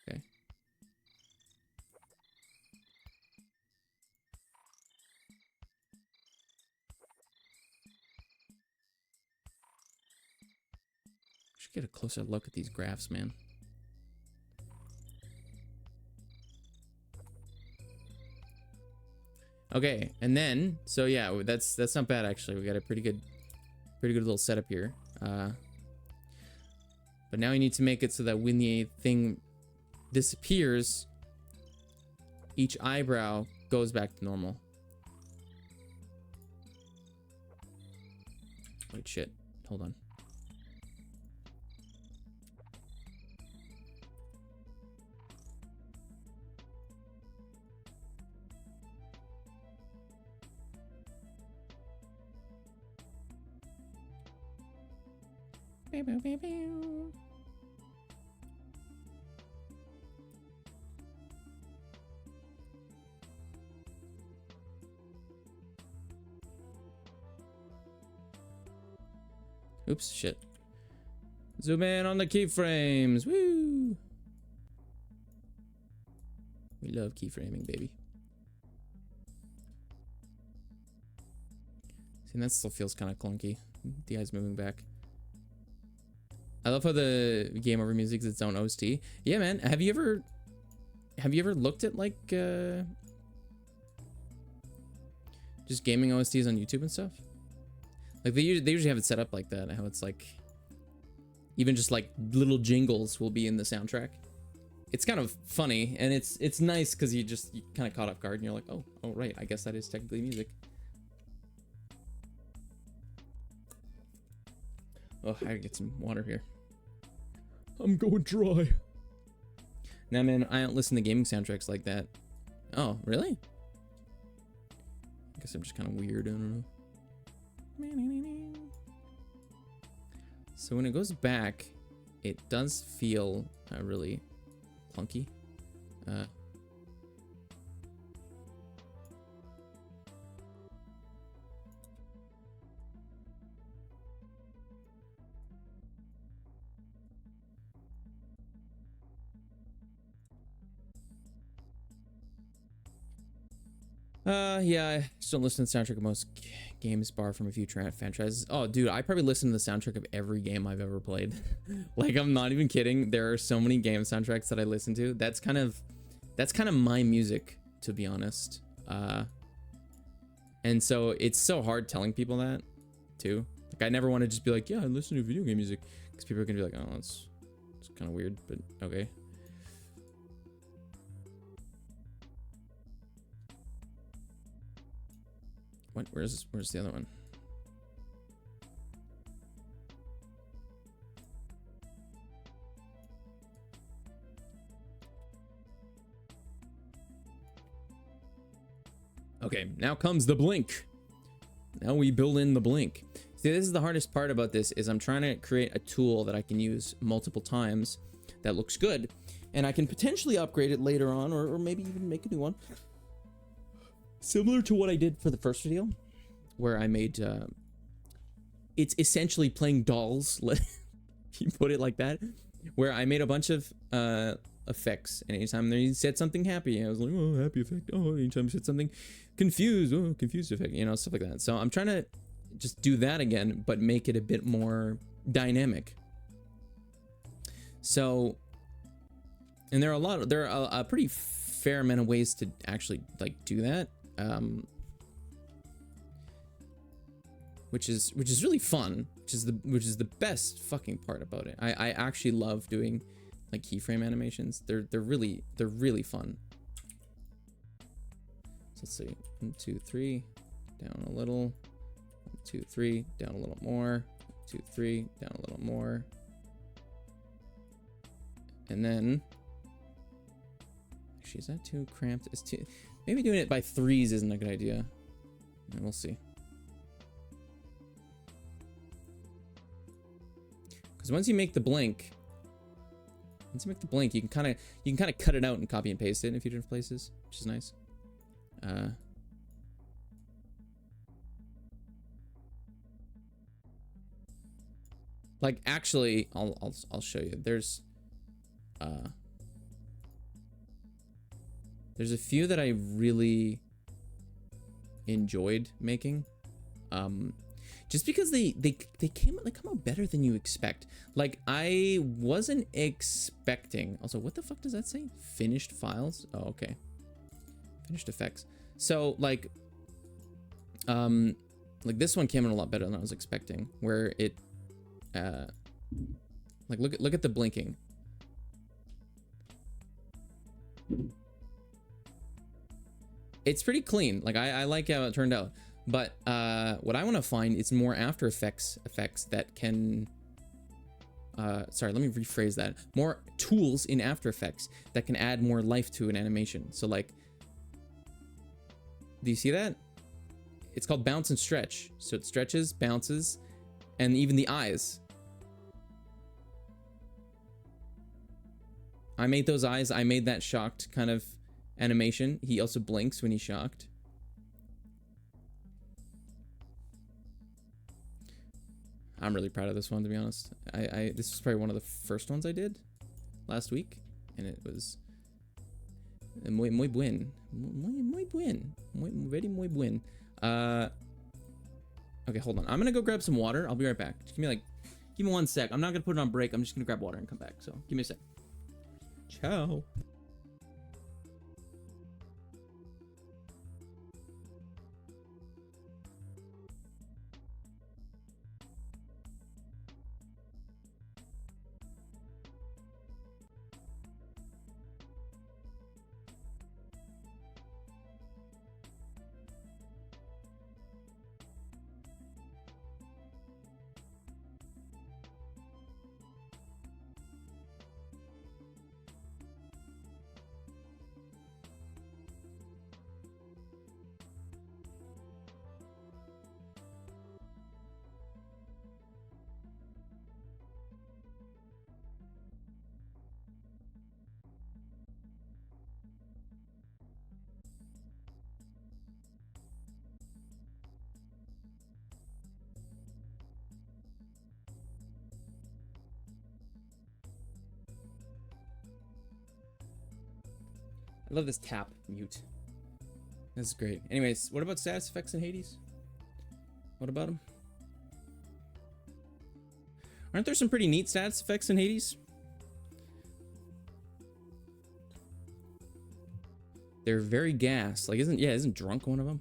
Okay. Should get a closer look at these graphs, man. Okay, and then so yeah, that's not bad actually. We got a pretty good little setup here. But now we need to make it so that when the thing disappears, each eyebrow goes back to normal. Wait, shit. Hold on. Oops, shit. Zoom in on the keyframes. Woo! We love keyframing, baby. See, that still feels kind of clunky. The eyes moving back. I love how the game over music is its own OST. Yeah, man. Have you ever looked at like just gaming OSTs on YouTube and stuff? Like they usually have it set up like that. How it's like even just like little jingles will be in the soundtrack. It's kind of funny and it's nice because you kind of caught off guard and you're like, oh right, I guess that is technically music. Oh, I gotta get some water here. I'm going dry. Nah, man, I don't listen to gaming soundtracks like that. Oh, really? I guess I'm just kind of weird. I don't know. So when it goes back, it does feel really clunky. Yeah, I just don't listen to the soundtrack of most games, bar from a few franchises. Oh, dude, I probably listen to the soundtrack of every game I've ever played. Like, I'm not even kidding. There are so many game soundtracks that I listen to. That's kind of my music, to be honest. And so it's so hard telling people that, too. Like, I never want to just be like, yeah, I listen to video game music, because people are gonna be like, oh, it's kind of weird, but okay. What? Where's the other one? Okay, now comes the blink. Now we build in the blink. See, this is the hardest part about this is I'm trying to create a tool that I can use multiple times that looks good, and I can potentially upgrade it later on, or maybe even make a new one. Similar to what I did for the first video, where I made, it's essentially playing dolls, you put it like that, where I made a bunch of effects, and anytime they said something happy, I was like, oh, happy effect. Oh, anytime you said something confused, oh, confused effect, you know, stuff like that. So I'm trying to just do that again, but make it a bit more dynamic. So, and there are a pretty fair amount of ways to actually like do that. Which is really fun, which is the best fucking part about it. I actually love doing like keyframe animations. They're really fun. So let's see, 1, 2, 3, down a little, 1, 2, 3, down a little more, 1, 2, 3, down a little more, and then actually, is that too cramped? It's too, maybe doing it by threes isn't a good idea. And we'll see. Because once you make the blink, you can kind of cut it out and copy and paste it in a few different places, which is nice. Like actually, I'll show you. There's a few that I really enjoyed making. just because they come out better than you expect. Like, I wasn't expecting. Also, what the fuck does that say? Finished files? Oh, okay. Finished effects. So like this one came in a lot better than I was expecting, where it like look at the blinking. It's pretty clean. Like, I like how it turned out. But what I want to find is more After Effects that can sorry, let me rephrase that. More tools in After Effects that can add more life to an animation. So like, do you see that? It's called bounce and stretch. So it stretches, bounces, and even the eyes. I made those eyes. I made that shocked kind of animation. He also blinks when he's shocked. I'm really proud of this one, to be honest. This was probably one of the first ones I did last week, and it was muy buen. Very buen. Okay, hold on. I'm gonna go grab some water. I'll be right back. Just give me 1 sec. I'm not gonna put it on break. I'm just gonna grab water and come back. So give me a sec. Ciao. I love this tap mute. This is great. Anyways, what about status effects in Hades? What about them? Aren't there some pretty neat status effects in Hades? They're very gas. Like, isn't Drunk one of them?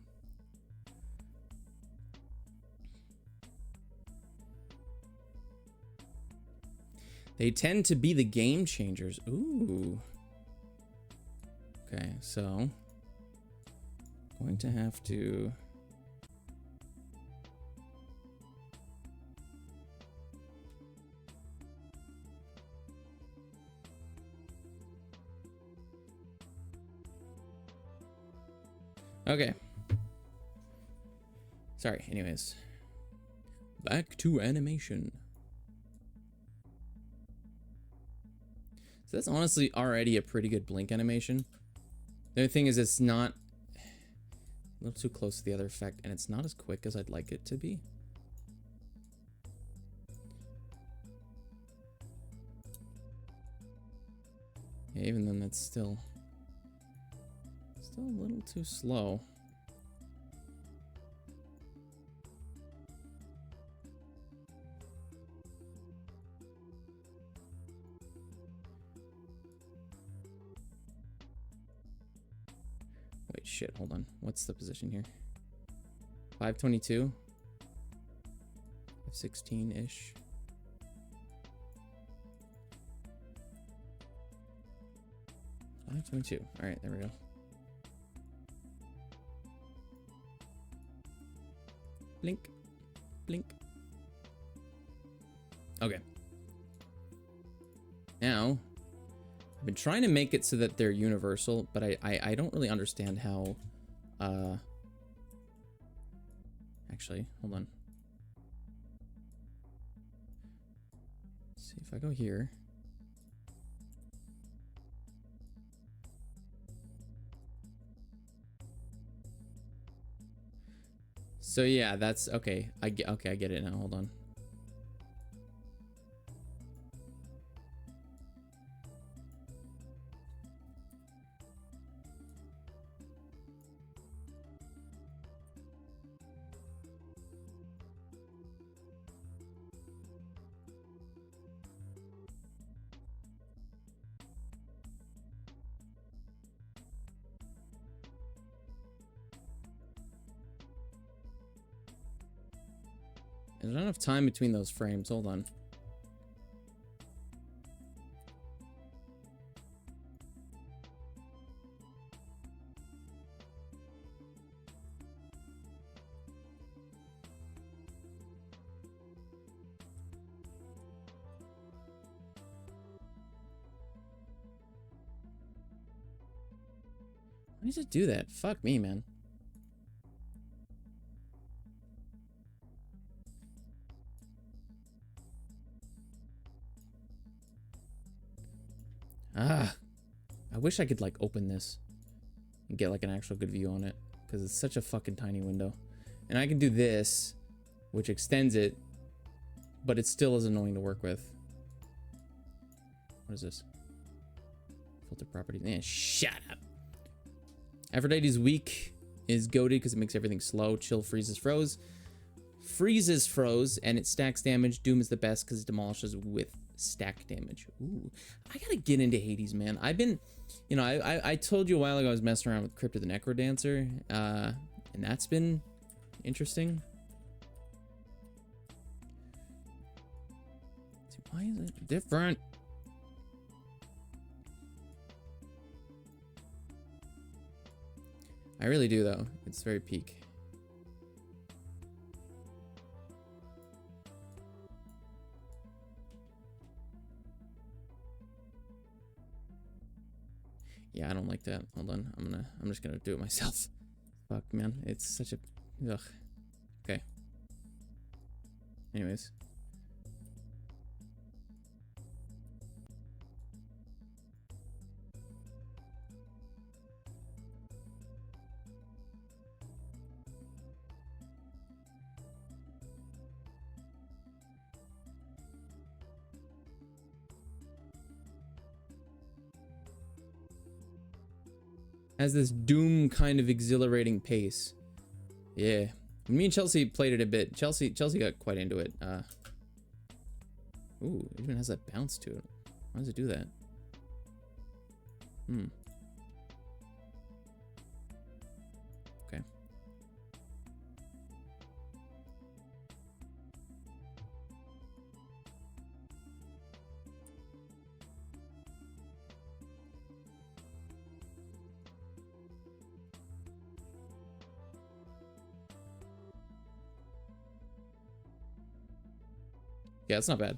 They tend to be the game changers. Ooh. Okay, so going to have to okay. Sorry, anyways. Back to animation. So that's honestly already a pretty good blink animation. The only thing is it's not a little too close to the other effect, and it's not as quick as I'd like it to be. Yeah, even then, that's still a little too slow. Wait, shit, hold on. What's the position here? 522? 516-ish. $522. All right, there we go. Blink, blink. Okay. Now, I've been trying to make it so that they're universal, but I don't really understand how. Actually, hold on. Let's see if I go here. So yeah, that's okay. I get it now. Hold on. There's not enough time between those frames. Hold on. Why does it do that? Fuck me, man. Ah, I wish I could like open this and get like an actual good view on it, because it's such a fucking tiny window. And I can do this, which extends it, but it still is annoying to work with. What is this? Filter properties. Man, shut up. Aphrodite's weak is goated because it makes everything slow. Chill freezes froze. Freezes froze, and it stacks damage. Doom is the best because it demolishes with stack damage. Ooh, I gotta get into Hades, man. I've been, you know, I told you a while ago I was messing around with Crypt of the Necrodancer, and that's been interesting. See, why is it different? I really do, though. It's very peak. Yeah, I don't like that. Hold on. I'm just gonna do it myself. Fuck, man. It's such a... Ugh. Okay. Anyways. Has this Doom kind of exhilarating pace. Yeah. Me and Chelsea played it a bit. Chelsea got quite into it. Ooh, it even has that bounce to it. Why does it do that? Okay. Yeah, it's not bad.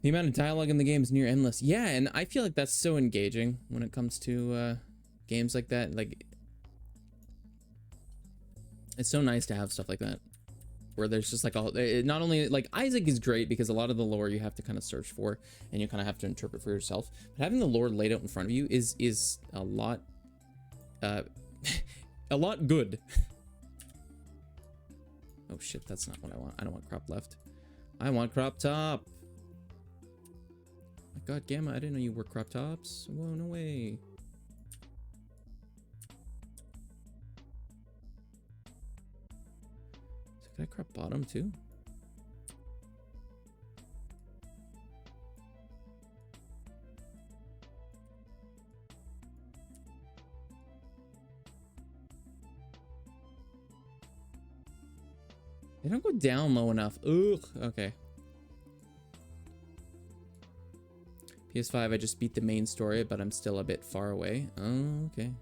The amount of dialogue in the game is near endless. Yeah, and I feel like that's so engaging when it comes to games like that. Like, it's so nice to have stuff like that, where there's just like not only like Isaac is great because a lot of the lore you have to kind of search for and you kind of have to interpret for yourself. But having the lore laid out in front of you is a lot, a lot good. Oh shit, that's not what I want. I don't want crop left. I want crop top. My god, Gamma, I didn't know you wore crop tops. Whoa, no way. So can I crop bottom too? They don't go down low enough. Ugh. Okay. PS5, I just beat the main story, but I'm still a bit far away. Oh, okay.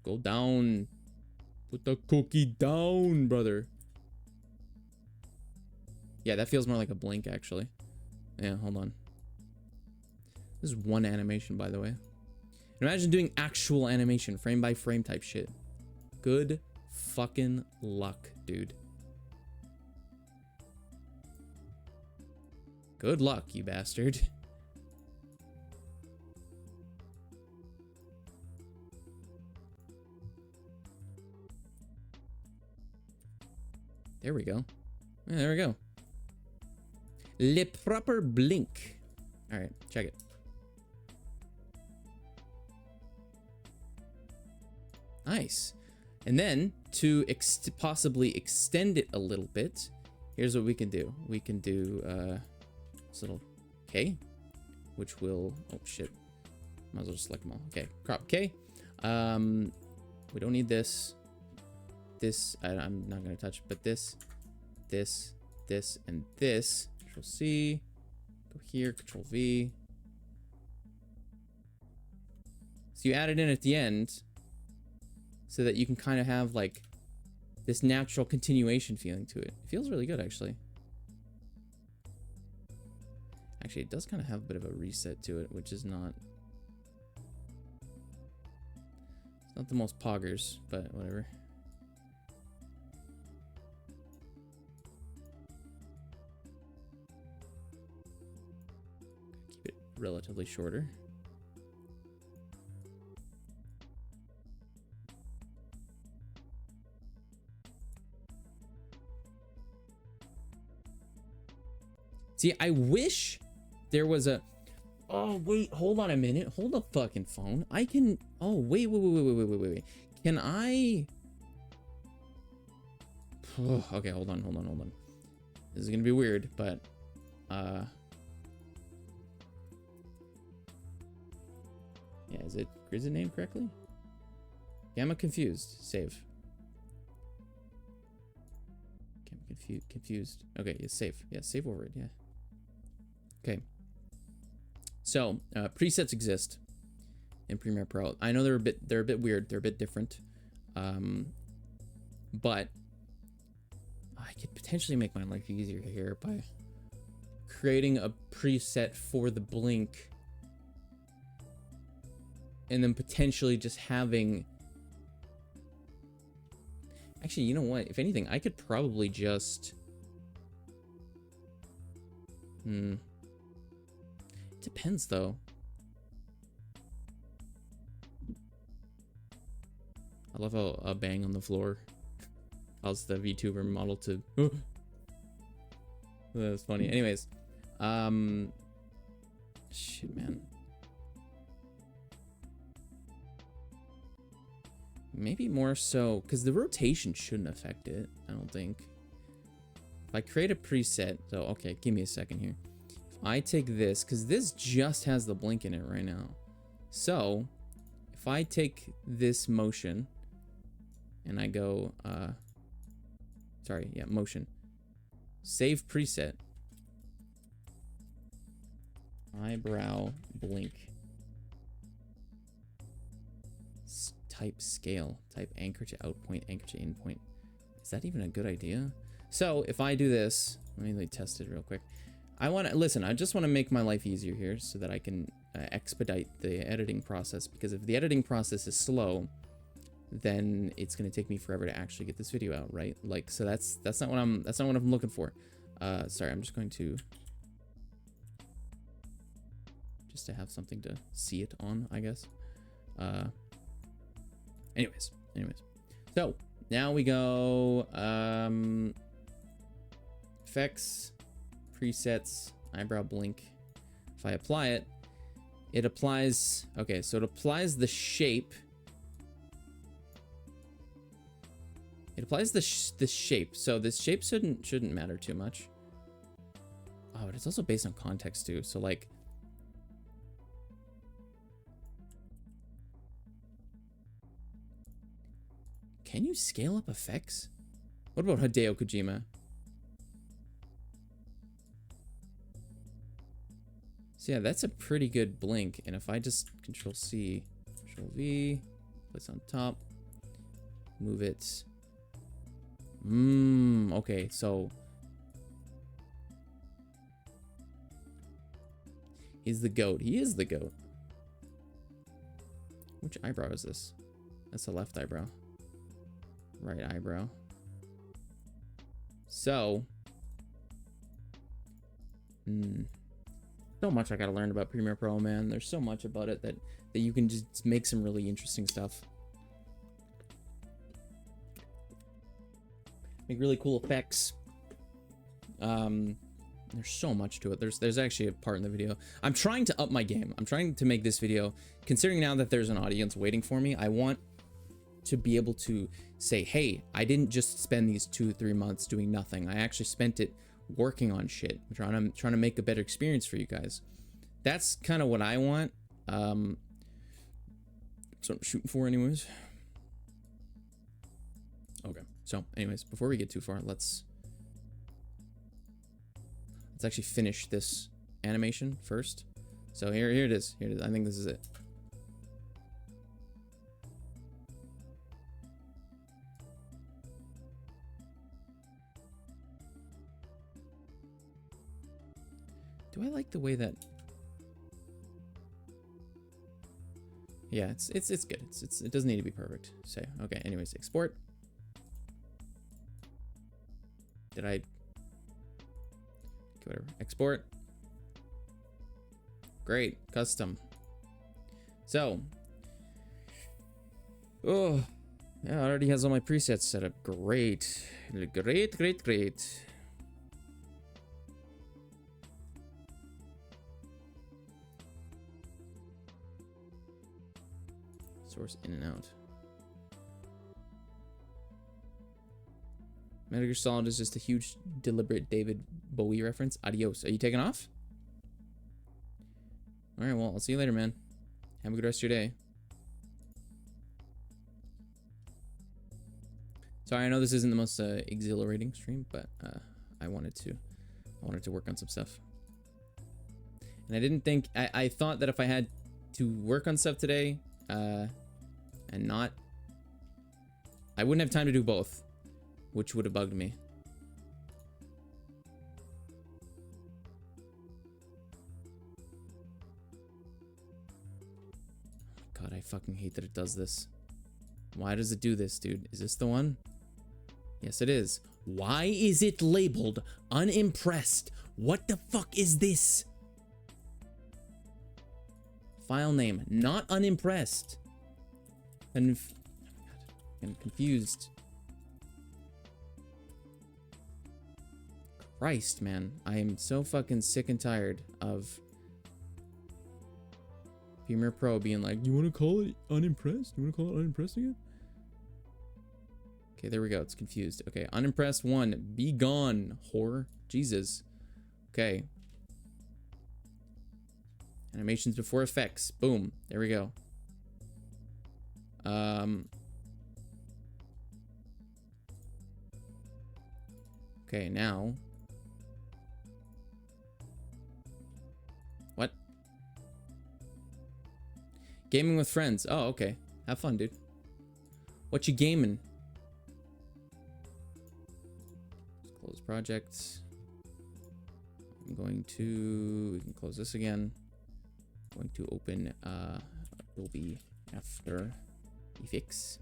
Go down. Put the cookie down, brother. Yeah, that feels more like a blink, actually. Yeah, hold on. This is one animation, by the way. Imagine doing actual animation, frame by frame type shit. Good fucking luck, dude. Good luck, you bastard. There we go. Yeah, there we go. Le proper blink. All right, check it. Nice. And then to possibly extend it a little bit, here's what we can do. We can do this little K. which will, oh shit, might as well just select them all. Okay, crop K. We don't need this. This, I'm not gonna touch, but this, and this. Control C, go here, Control V. So you add it in at the end so that you can kind of have like this natural continuation feeling to it. It feels really good, actually. Actually, it does kind of have a bit of a reset to it, which is not... It's not the most poggers, but whatever. Keep it relatively shorter. See, I wish there was a... Oh, wait, hold on a minute. Hold the fucking phone. I can... Oh, wait. Can I... Oh, okay, hold on. This is gonna be weird, but... Yeah, is it named correctly? Yeah, I'm confused. Save. Okay, I'm confused. Okay, yeah, save. Yeah, save over it, yeah. Okay. So, presets exist in Premiere Pro. I know they're a bit weird. They're a bit different. But I could potentially make my life easier here by creating a preset for the blink and then potentially just having... Actually, you know what? If anything, I could probably just... Depends, though. I love how a bang on the floor caused the VTuber model to... That was funny. Anyways. Shit, man. Maybe more so... Because the rotation shouldn't affect it, I don't think. If I create a preset... So, okay, give me a second here. I take this, because this just has the blink in it right now. So, if I take this motion, and I go, sorry, yeah, motion. Save preset. Eyebrow blink. Type scale. Type anchor to out point, anchor to in point. Is that even a good idea? So, if I do this, let me test it real quick. I want to listen. I just want to make my life easier here so that I can expedite the editing process. Because if the editing process is slow, then it's going to take me forever to actually get this video out, right? Like, so that's not what I'm looking for. Sorry, I'm just going to have something to see it on, I guess. Anyways. So now we go effects. Presets, eyebrow blink. If I apply it, it applies... Okay, so it applies the shape. It applies the shape. So this shape shouldn't matter too much. Oh, but it's also based on context too. So like... Can you scale up effects? What about Hideo Kojima? So yeah, that's a pretty good blink. And if I just Control C, Control V, place on top, move it. Okay, so he's the goat. He is the goat. Which eyebrow is this? That's the left eyebrow. Right eyebrow. So so much I gotta learn about Premiere Pro, man. There's so much about it that you can just make some really interesting stuff. Make really cool effects. There's so much to it. There's actually a part in the video. I'm trying to up my game. I'm trying to make this video, considering now that there's an audience waiting for me, I want to be able to say, hey, I didn't just spend these 2-3 months doing nothing. I actually spent it working on shit. I'm trying to make a better experience for you guys. that's kind of what I want. So I'm shooting for anyways. Okay. So anyways, before we get too far, let's actually finish this animation first. So here it is. Here it is. I think this is it. Do I like the way that? Yeah, it's good. It doesn't need to be perfect. Say okay. Anyways, export. Did I? Whatever. Export. Great. Custom. So. Oh. Yeah, it already has all my presets set up. Great. Great. Source in and out. Metal Gear Solid is just a huge, deliberate David Bowie reference. Adios. Are you taking off? Alright, well, I'll see you later, man. Have a good rest of your day. Sorry, I know this isn't the most exhilarating stream, but I wanted to work on some stuff. And I didn't think... I thought that if I had to work on stuff today, and not... I wouldn't have time to do both, which would have bugged me. God, I fucking hate that it does this. Why does it do this, dude? Is this the one? Yes, it is. Why is it labeled unimpressed? What the fuck is this? File name, not unimpressed. And I'm confused. Christ, man. I am so fucking sick and tired of Premiere Pro being like, you want to call it unimpressed? You want to call it unimpressed again? Okay, there we go. It's confused. Okay, unimpressed 1. Be gone, whore. Jesus. Okay. Animations before effects. Boom. There we go. Okay, now. What? Gaming with friends. Oh, okay. Have fun, dude. What you gaming? Close projects. I'm going to... We can close this again. I'm going to open Adobe After Effects.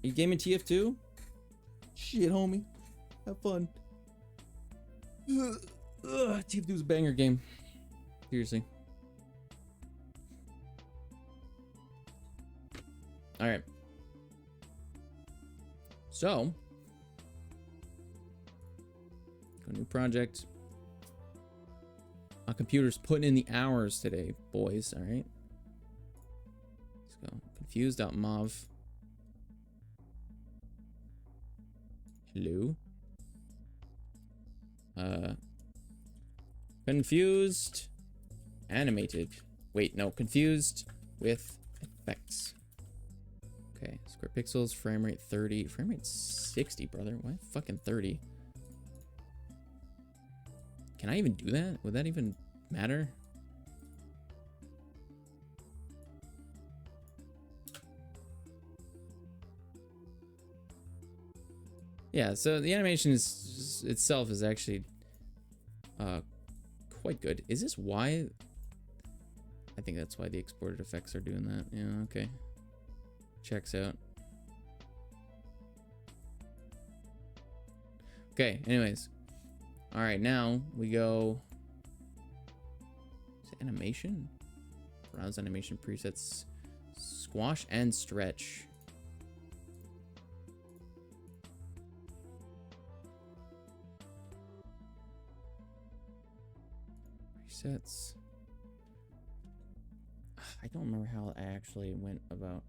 Are you gaming TF2? Shit, homie. Have fun. TF2 is a banger game. Seriously. Alright. So. Go new project. My computer's putting in the hours today, boys. Alright. Let's go. Confused.mov. Hello. Confused. Animated. Wait, no. Confused with effects. Okay. Square pixels. Frame rate 30. Frame rate 60, brother. Why fucking 30? Can I even do that? Would that even matter? Yeah, so the animation is itself is actually quite good. Is this why? I think that's why the exported effects are doing that. Yeah, okay. Checks out. Okay, anyways. All right, now we go to animation. Browse animation presets. Squash and stretch. Presets. I don't remember how I actually went about.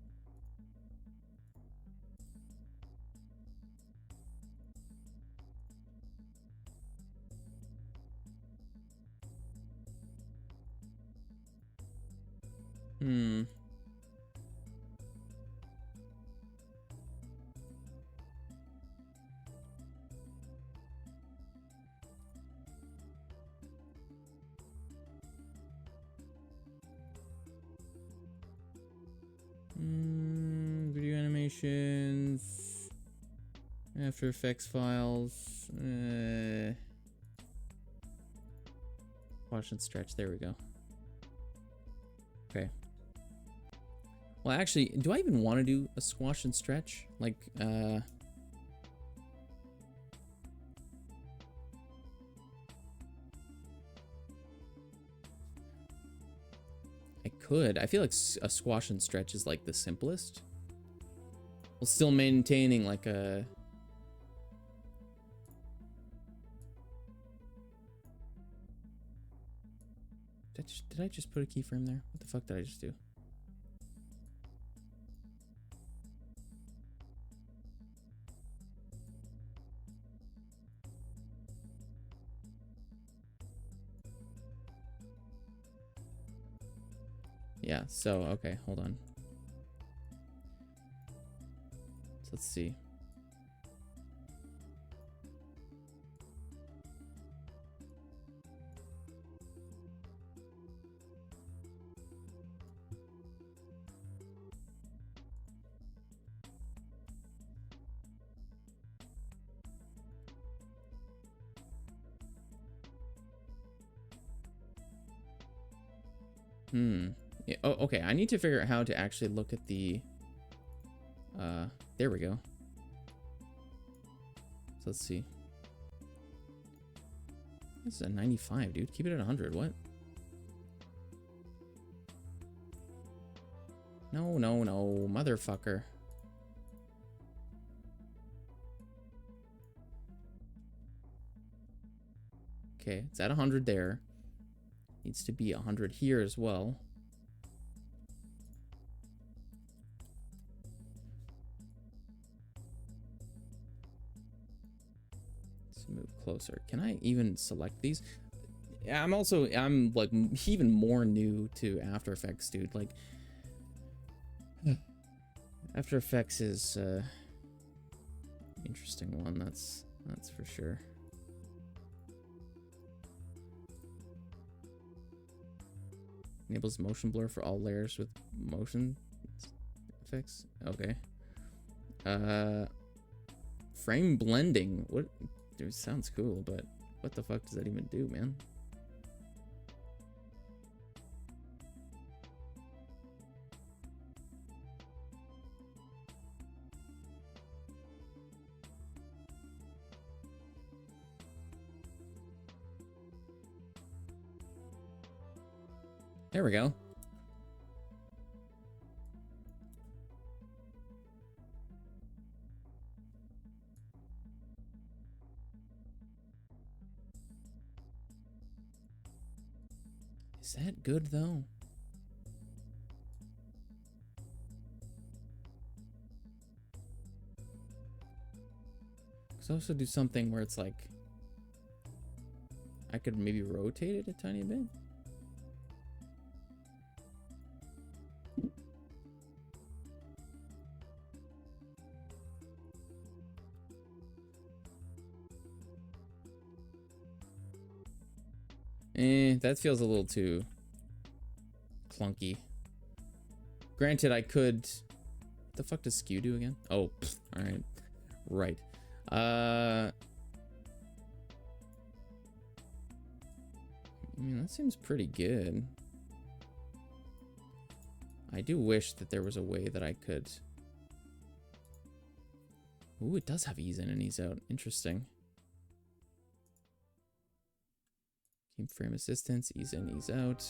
Hmm. Video animations, After Effects files, watch and stretch. There we go. Okay. Well, actually, do I even want to do a squash and stretch? Like, I could. I feel like a squash and stretch is like the simplest. While still maintaining like a... Did I just put a keyframe there? What the fuck did I just do? Yeah, so, okay, hold on. So let's see. Yeah, oh, okay, I need to figure out how to actually look at the... there we go. So let's see. This is a 95, dude. Keep it at 100. What? No, no, no. Motherfucker. Okay, it's at 100 there. Needs to be 100 here as well. Let's move closer. Can I even select these? Yeah, I'm like even more new to After Effects, dude. Like, After Effects is interesting one. That's for sure. Enables motion blur for all layers with motion effects. Okay. Frame blending. What? Dude, sounds cool, but what the fuck does that even do, man? There we go. Is that good though? Cause I also do something where it's like I could maybe rotate it a tiny bit. That feels a little too clunky. Granted, I could... What the fuck does skew do again? Oh, alright. Right. I mean, that seems pretty good. I do wish that there was a way that I could... Ooh, it does have ease in and ease out. Interesting. Frame assistance, ease in, ease out.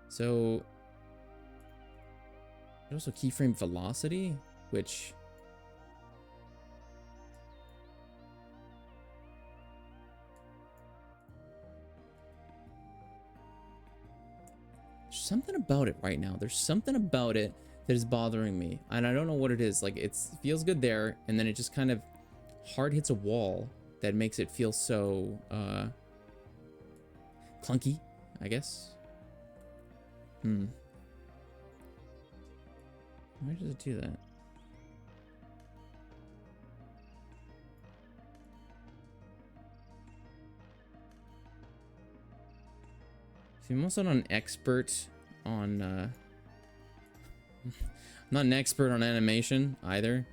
So also keyframe velocity, which there's something about it right now. There's something about it that is bothering me, and I don't know what it is. Like, it feels good there, and then it just kind of hard hits a wall that makes it feel so clunky, I guess. Why does it do that? See, I'm also not an expert on I'm not an expert on animation either.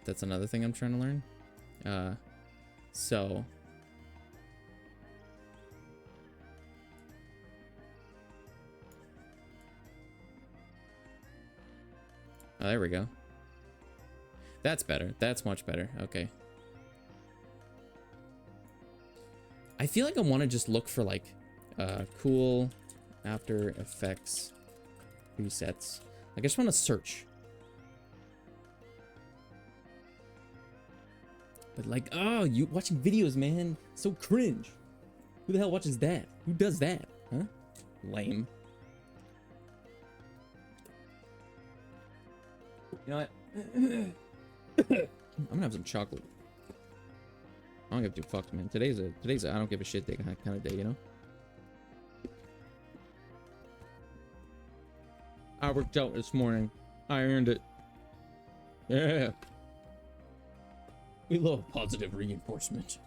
That's another thing I'm trying to learn. So oh, there we go. That's better. That's much better. Okay. I feel like I want to just look for like cool After Effects presets. Like I just want to search. But like, oh, you watching videos, man. So cringe. Who the hell watches that? Who does that? Huh? Lame. You know what? I'm gonna have some chocolate. I don't give two fucks, man. Today's a I don't give a shit day kind of day, you know? I worked out this morning. I earned it. Yeah. We love positive reinforcement.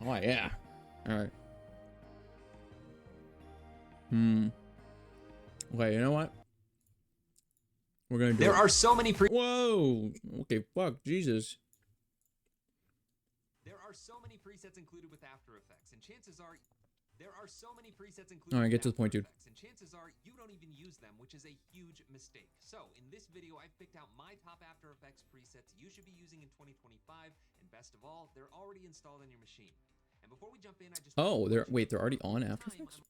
Oh yeah. Alright. Okay, you know what? We're gonna do There are so many Whoa! Okay, fuck, Jesus. There are so many presets included with After Effects, and chances are there are so many presets included. All right, get to the point, dude. And chances are you don't even use them, which is a huge mistake. So in this video, I've picked out my top After Effects presets you should be using in 2025, and best of all, they're already installed on your machine. And before we jump in, I just they're already on After Effects?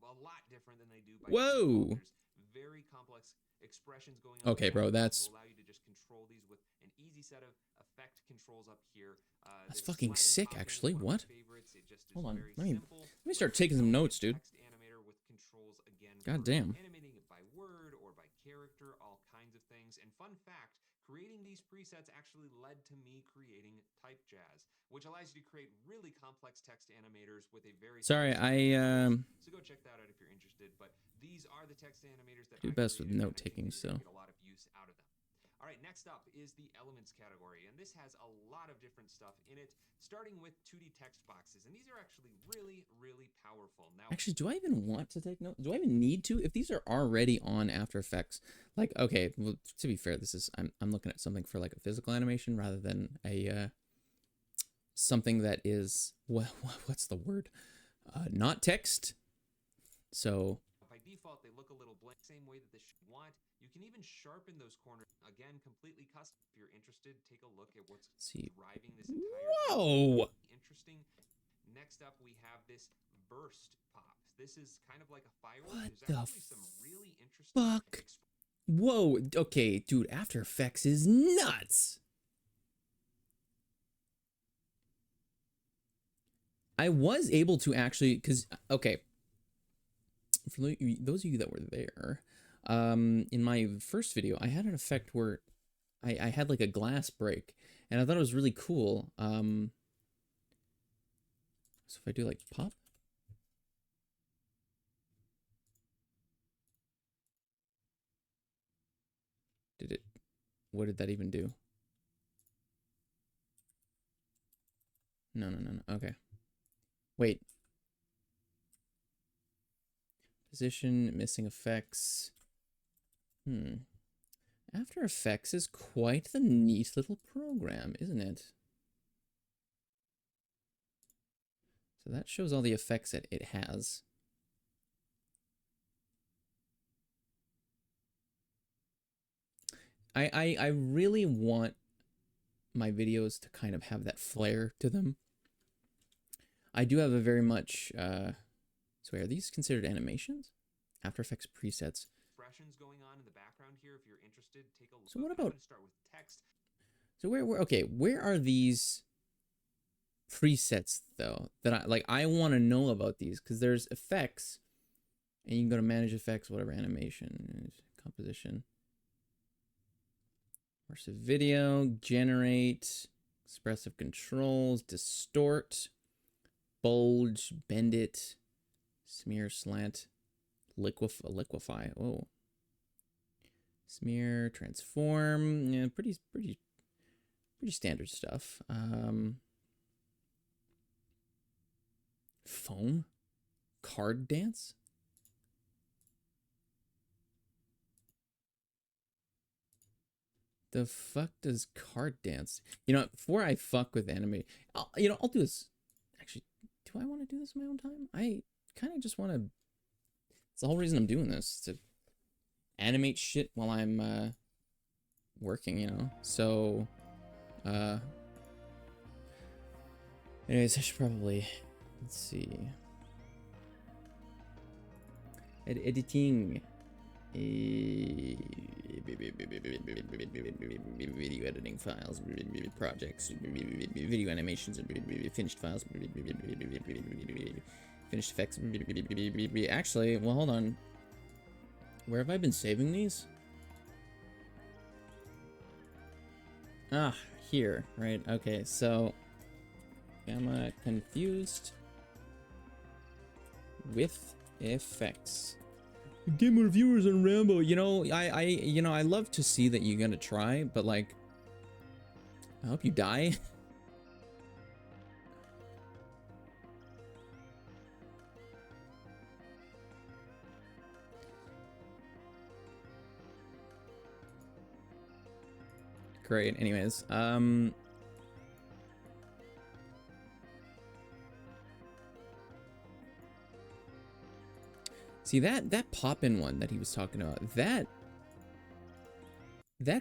A lot different than they do by Whoa! There's very complex expressions going on. Okay, bro, that's allow you to just control these with an easy set of effect controls up here. That's fucking sick, actually. What? Hold on. Let me Simple. start taking some notes, dude. Text animator with controls again. God damn. Animating it by word or by character, all kinds of things. And fun fact, creating these presets actually led to me creating Type Jazz, which allows you to create really complex text animators with a very Sorry, so go check that out if you're interested. But these are the text animators that do best with note taking, so get a lot of use out of them. All right, next up is the elements category, and this has a lot of different stuff in it, starting with 2D text boxes, and these are actually really, really powerful. Now, actually, do I even want to take notes? Do I even need to? If these are already on After Effects, like, okay, well, to be fair, this is I'm looking at something for like a physical animation rather than a something that is what's the word? Not text. So by default, they look a little blank, same way that this should want. You can even sharpen those corners. Again, completely custom. If you're interested, take a look at what's driving this entire Whoa! Interesting. Next up, we have this burst pop. This is kind of like a firework. What There's the actually some really interesting fuck? Whoa, okay, dude, After Effects is nuts. I was able to actually, because, okay, for those of you that were there, in my first video, I had an effect where I had like a glass break, and I thought it was really cool. So if I do like pop. What did that even do? No. Okay. Wait. Position, missing effects. After Effects is quite the neat little program, isn't it? So that shows all the effects that it has. I really want my videos to kind of have that flair to them. I do have a very much, so are these considered animations? After Effects presets. Expressions going on in the background here. If you're interested, take a look. So what about, I'm gonna start with text. So where are these presets though? That I want to know about these, because there's effects, and you can go to manage effects, whatever, animation, composition. Immersive video, generate, Expressive controls, distort, bulge, bend it, smear, slant, liquefy. Oh. Smear, transform. Yeah, pretty standard stuff. Foam? Card dance? The fuck does card dance? You know, before I fuck with anime, I'll do this. Actually, do I want to do this in my own time? I kind of just want to. It's the whole reason I'm doing this, to animate shit while I'm working, you know. So, anyways, I should probably, let's see. Editing. Video editing files, projects, video animations, finished files, finished effects. Actually, well, hold on. Where have I been saving these? Ah, here, right? Okay, so I'm confused with effects. Game reviewers on Rambo. You know, I love to see that you're gonna try, but like, I hope you die. Great. Anyways, see that pop-in one that he was talking about, that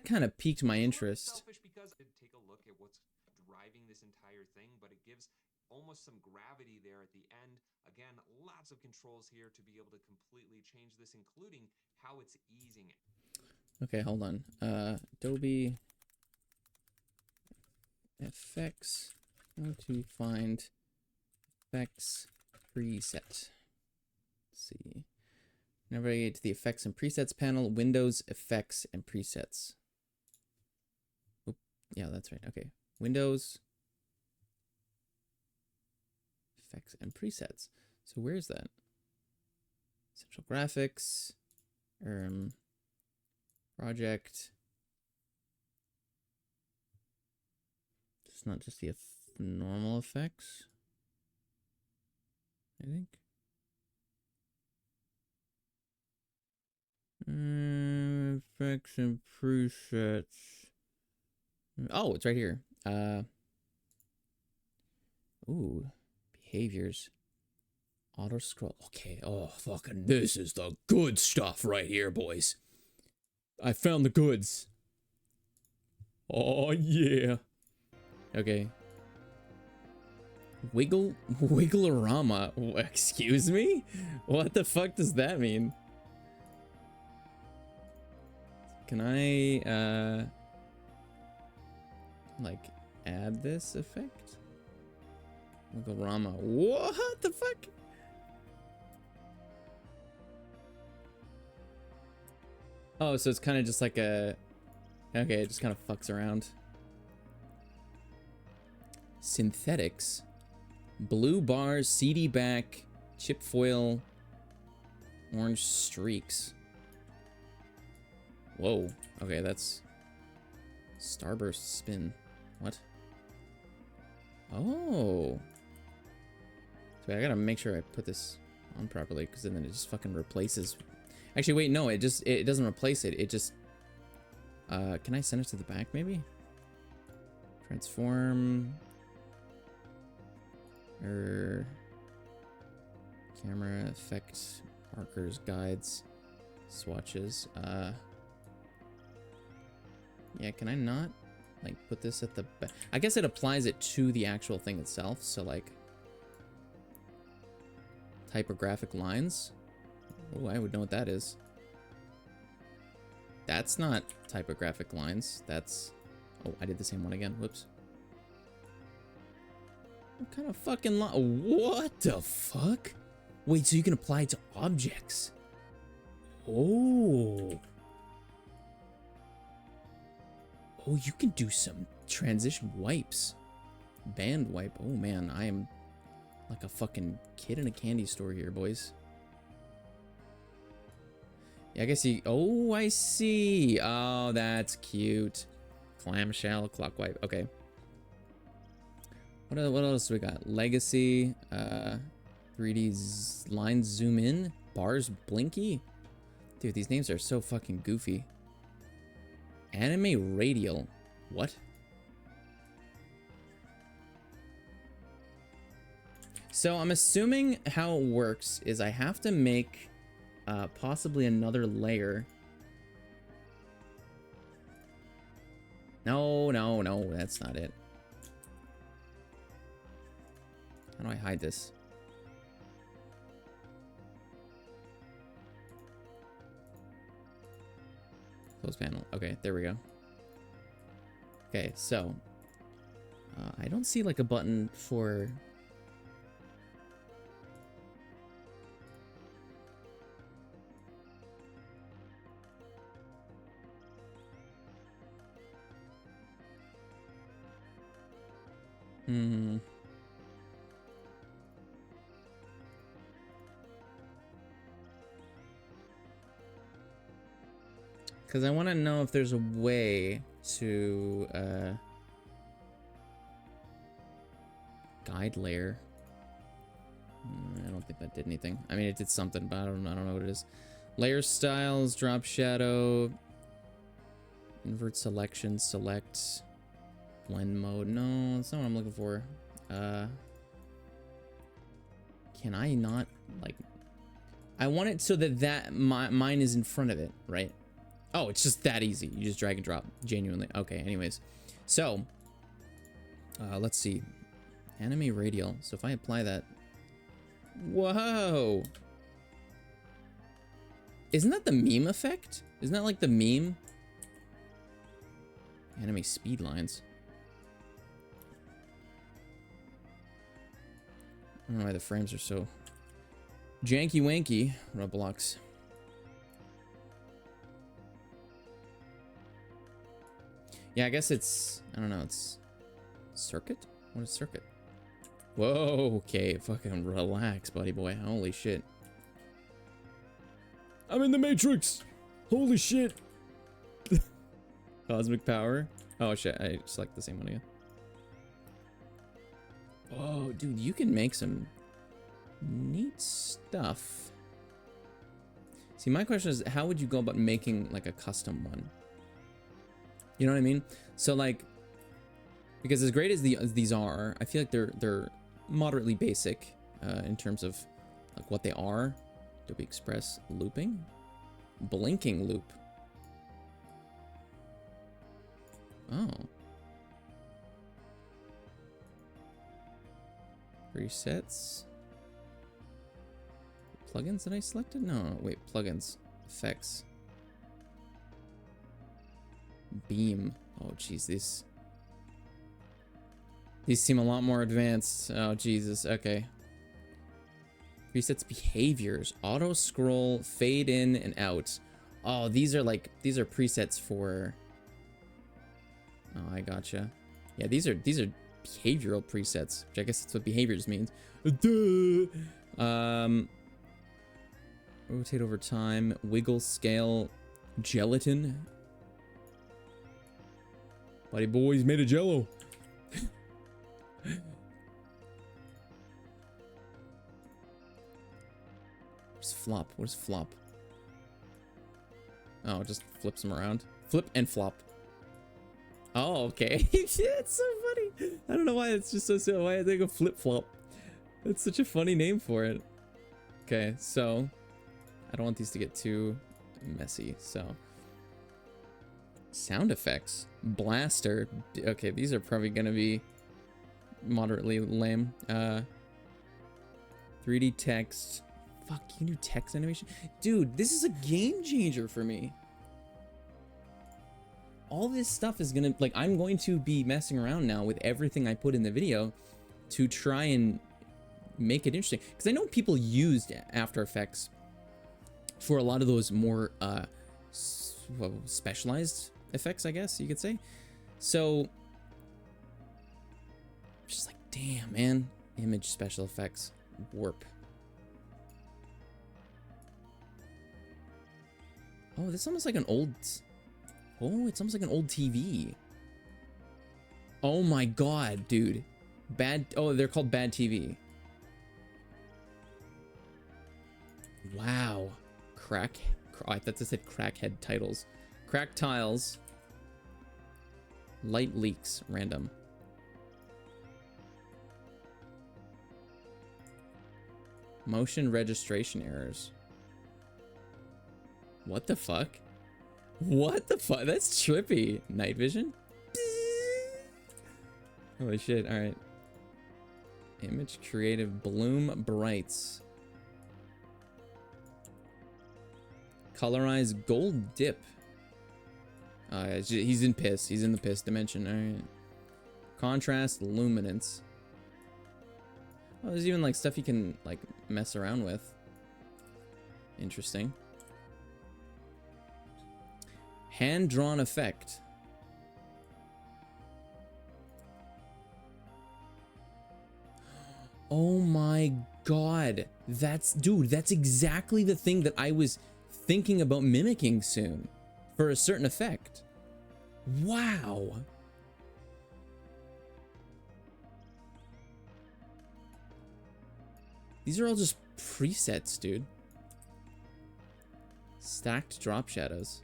kind of piqued my interest. Selfish because I did take a look at what's driving this entire thing, but it gives almost some gravity there at the end. Again, lots of controls here to be able to completely change this, including how it's easing it. Okay, hold on. Adobe effects. How to find effects preset. Let's see. Navigate to the effects and presets panel. Windows, effects, and presets. Oop, yeah, that's right. Okay. Windows, effects, and presets. So where's that? Central graphics. Project. It's not just the normal effects, I think. Effects and presets. Oh, it's right here. Ooh, behaviors. Auto scroll. Okay. Oh, fucking, this is the good stuff right here, boys. I found the goods. Oh, yeah. Okay. Wigglerama. Excuse me? What the fuck does that mean? Can I, like, add this effect? Wigglerama. What the fuck? Oh, so it's kind of just like a... Okay, it just kind of fucks around. Synthetics. Blue bars, CD back, chip foil, orange streaks. Whoa. Okay, that's... Starburst spin. What? Oh. So I gotta make sure I put this on properly, because then it just fucking replaces... Actually, wait, no, it doesn't replace it. It just... can I send it to the back, maybe? Transform... Camera, effect, markers, guides, swatches. Yeah, can I not, like, put this at the back? I guess it applies it to the actual thing itself, so, like... Typographic lines? Oh, I would know what that is. That's not typographic lines. That's... Oh, I did the same one again. Whoops. What kind of fucking what the fuck? Wait, so you can apply it to objects? Oh. Oh, you can do some Transition wipes. Band wipe. Oh man, I am like a fucking kid in a candy store here, boys. Yeah, I guess you... Oh, I see. Oh, that's cute. Clamshell, clock wipe. Okay. What else do we got? Legacy. 3D lines zoom in. Bars blinky. Dude, these names are so fucking goofy. Anime radial. What? So I'm assuming how it works is I have to make possibly another layer. No, that's not it. How do I hide this? Close panel. Okay, there we go. Okay, so I don't see like a button for... Because I want to know if there's a way to guide layer. I don't think that did anything. I mean, it did something, but I don't know what it is. Layer styles, drop shadow, invert selection, select, blend mode. No, that's not what I'm looking for. Can I not, like... I want it so that mine is in front of it, right? Oh, it's just that easy. You just drag and drop. Genuinely. Okay, anyways. So, let's see. Anime radial. So if I apply that... Whoa! Isn't that the meme effect? Isn't that like the meme? Anime speed lines. I don't know why the frames are so janky wanky. Roblox. Yeah, I guess it's, I don't know, it's circuit? What is circuit? Whoa, okay, fucking relax, buddy boy. Holy shit. I'm in the Matrix! Holy shit! Cosmic power. Oh shit, I select the same one again. Oh, dude, you can make some neat stuff. See, my question is, how would you go about making like a custom one? You know what I mean? So like, because as great as these are, I feel like they're moderately basic in terms of like what they are. Adobe Express looping, blinking loop. Oh. Presets. Plugins that I selected? No, wait, plugins. Effects. Beam. Oh, jeez, these seem a lot more advanced. Oh, Jesus. Okay. Presets behaviors. Auto scroll, fade in and out. Oh, these are presets for... Oh, I gotcha. Yeah, these are behavioral presets, which I guess that's what behaviors means. Rotate over time, wiggle, scale, gelatin. Buddy boy's made of jello. What's flop? What is flop? Oh, it just flips them around. Flip and flop. Oh, okay. It's so funny. I don't know why it's just so silly. Why they go flip flop? That's such a funny name for it. Okay, so I don't want these to get too messy. So sound effects, blaster. Okay, these are probably gonna be moderately lame. 3D text. Fuck, you do text animation, dude. This is a game changer for me. All this stuff is gonna, like, I'm going to be messing around now with everything I put in the video to try and make it interesting, because I know people used After Effects for a lot of those more specialized effects, I guess you could say. So Just like, damn, man. Image special effects. Warp. Oh, this is almost like an old... Oh, it's almost like an old TV. Oh my god, dude. Bad... Oh, they're called bad TV. Wow. Crack... Oh, I thought they said crackhead titles. Crack tiles. Light leaks. Random. Motion registration errors. What the fuck? What the fuck? That's trippy. Night vision? Holy shit. Alright. Image creative bloom brights. Colorize gold dip. He's in piss. He's in the piss dimension. Alright. Contrast luminance. Oh, there's even like stuff you can like mess around with. Interesting. Hand-drawn effect. Oh my god. Dude, that's exactly the thing that I was thinking about mimicking soon for a certain effect. Wow. These are all just presets, dude. Stacked drop shadows.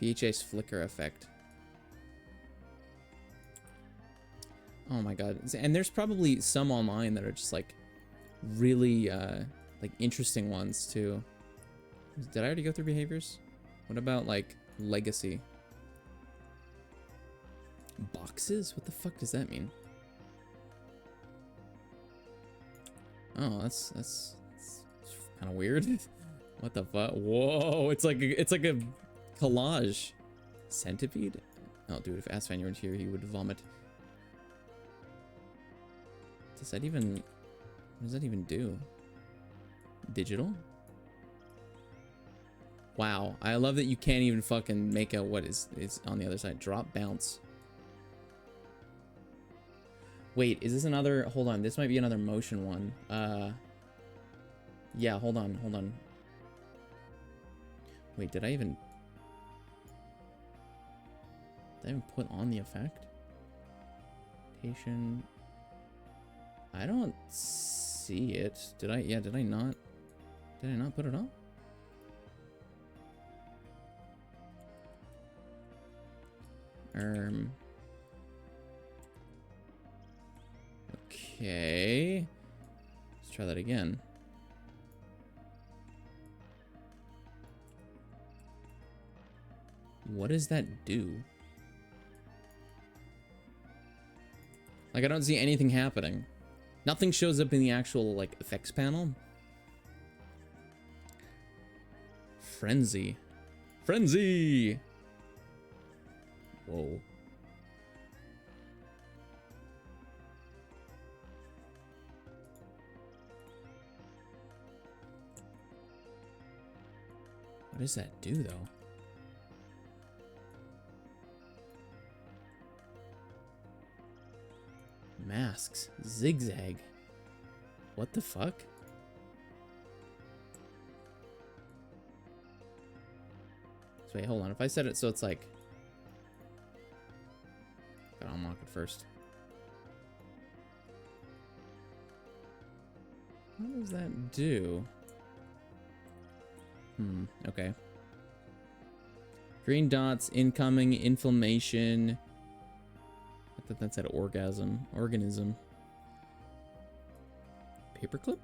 VHS flicker effect. Oh my god. And there's probably some online that are just like really like interesting ones too. Did I already go through behaviors? What about like legacy? Boxes? What the fuck does that mean? Oh, that's kind of weird. What the fuck? Whoa, it's like a collage. Centipede? Oh, dude, if Asfan weren't here, he would vomit. Does that even... What does that even do? Digital? Wow, I love that you can't even fucking make out what is on the other side. Drop bounce. Wait, is this another... Hold on, this might be another motion one. Yeah, hold on. Wait, did I even put on the effect? Rotation. I don't see it. Did I? Yeah, did I not? Did I not put it on? Okay. Let's try that again. What does that do? Like, I don't see anything happening. Nothing shows up in the actual, like, effects panel. Frenzy. Frenzy! Whoa. What does that do, though? Masks. Zigzag. What the fuck? So wait, hold on. If I set it so it's like... Gotta unlock it first. What does that do? Okay. Green dots, incoming, inflammation. I thought that said organism. Paperclip?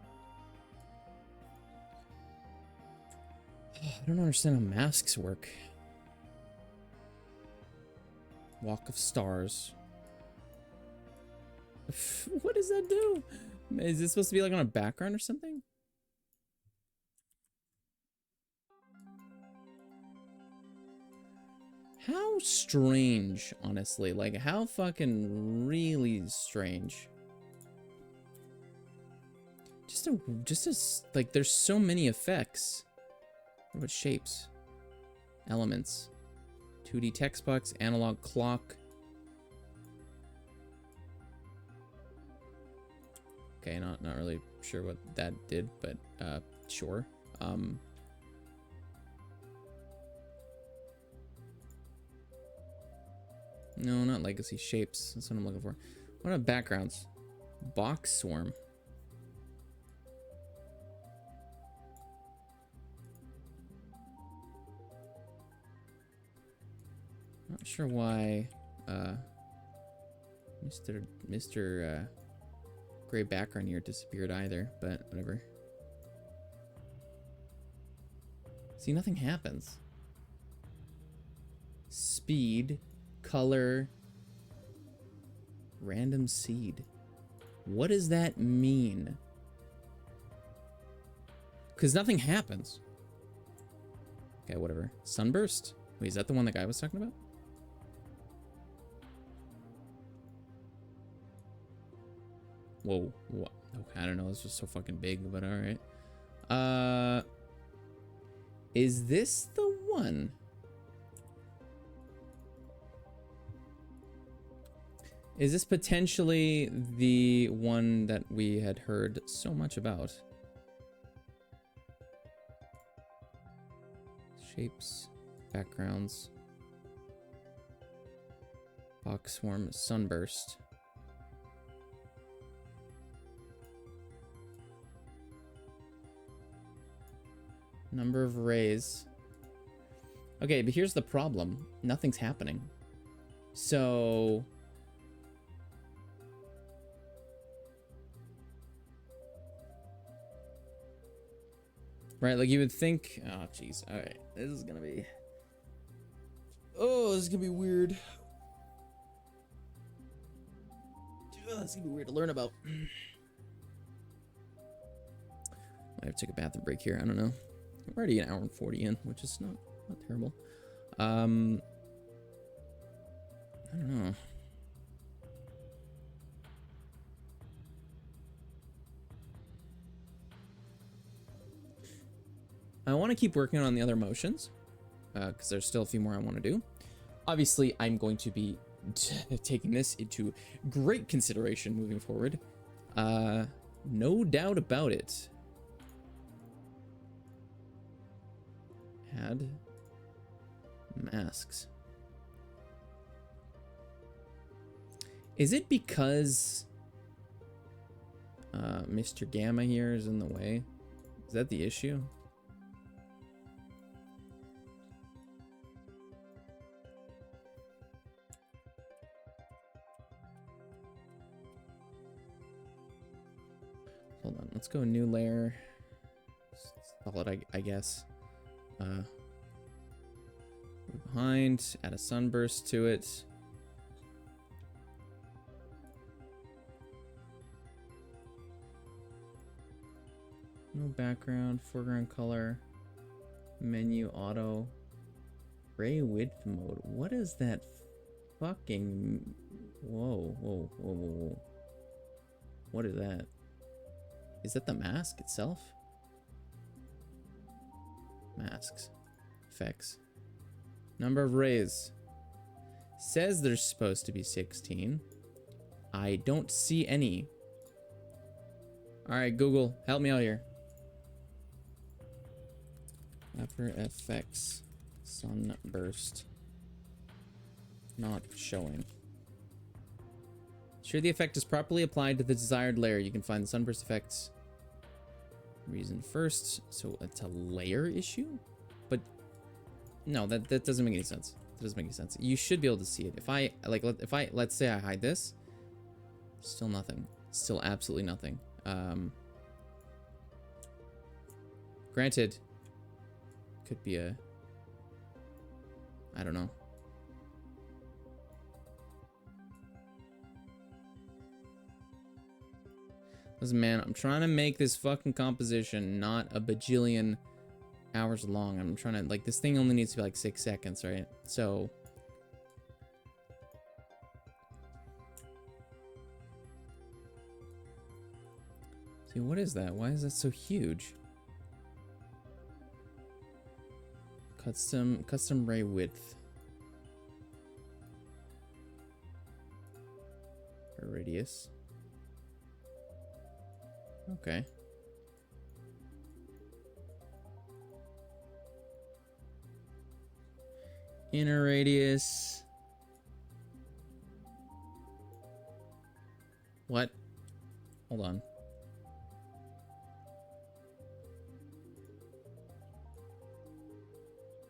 I don't understand how masks work. Walk of stars. What does that do? Is this supposed to be like on a background or something? How strange, honestly. Like, how fucking really strange. Like, there's so many effects. What about shapes? Elements. 2D text box, analog clock. Okay, not really sure what that did, but sure. No, not legacy shapes. That's what I'm looking for. What about backgrounds? Box swarm. Not sure why Mr. Gray background here disappeared either, but whatever. See, nothing happens. Speed, color, random seed. What does that mean? Because nothing happens. Okay, whatever. Sunburst? Wait, is that the one the guy was talking about? Whoa, what? Okay, I don't know. This was so fucking big, but all right. Is this the one? Is this potentially the one that we had heard so much about? Shapes, backgrounds, box swarm, sunburst. Number of rays. Okay, but here's the problem. Nothing's happening. So... right, like you would think... oh, jeez. Alright, this is gonna be... oh, this is gonna be weird. Oh, this is gonna be weird to learn about. I have to take a bathroom break here. I don't know. We're already an hour and 40 in, which is not terrible. I don't know. I want to keep working on the other motions, because there's still a few more I want to do. Obviously, I'm going to be taking this into great consideration moving forward. No doubt about it. Add masks. Is it because Mr. Gamma here is in the way? Is that the issue? Hold on, let's go a new layer. Solid, I guess. Behind, add a sunburst to it. No background, foreground color, menu auto, gray width mode. What is that fucking... whoa, whoa, whoa, whoa, whoa. What is that? Is that the mask itself? Masks. Effects. Number of rays. Says there's supposed to be 16. I don't see any. Alright, Google, help me out here. After effects. Sunburst. Not showing. Sure the effect is properly applied to the desired layer. You can find the sunburst effects. Reason first. So it's a layer issue? But no, that doesn't make any sense. That doesn't make any sense. You should be able to see it. If I let's say I hide this, still nothing. Still absolutely nothing. Granted, could be a, I don't know. Listen, man, I'm trying to make this fucking composition not a bajillion hours long. I'm trying to, like, this thing only needs to be like 6 seconds, right? So see, what is that? Why is that so huge? Custom ray width. radius. Okay. Inner radius. What? Hold on.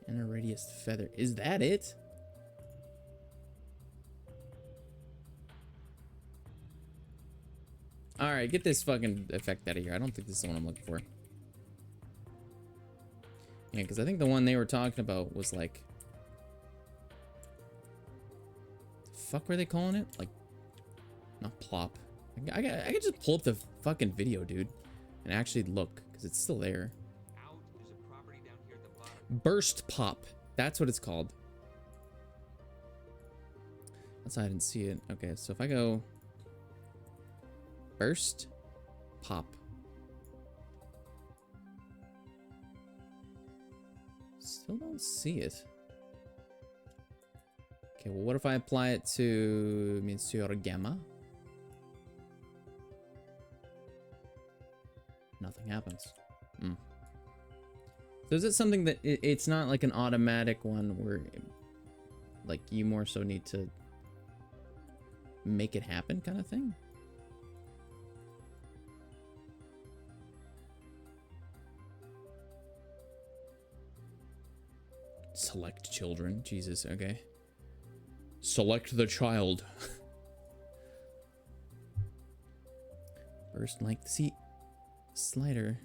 Inner radius feather. Is that it? Alright, get this fucking effect out of here. I don't think this is the one I'm looking for. Yeah, because I think the one they were talking about was like... The fuck were they calling it? Like... Not plop. I could just pull up the fucking video, dude. And actually look, because it's still there. Out, there's a property down here at the bottom. Burst pop. That's what it's called. That's why I didn't see it. Okay, so if I go... Burst pop. Still don't see it. Okay, well, what if I apply it to Monsieur Gamma? Nothing happens. So is it something that it's not like an automatic one where like you more so need to make it happen kind of thing? Select children. Jesus, okay. Select the child. Burst length. See, slider.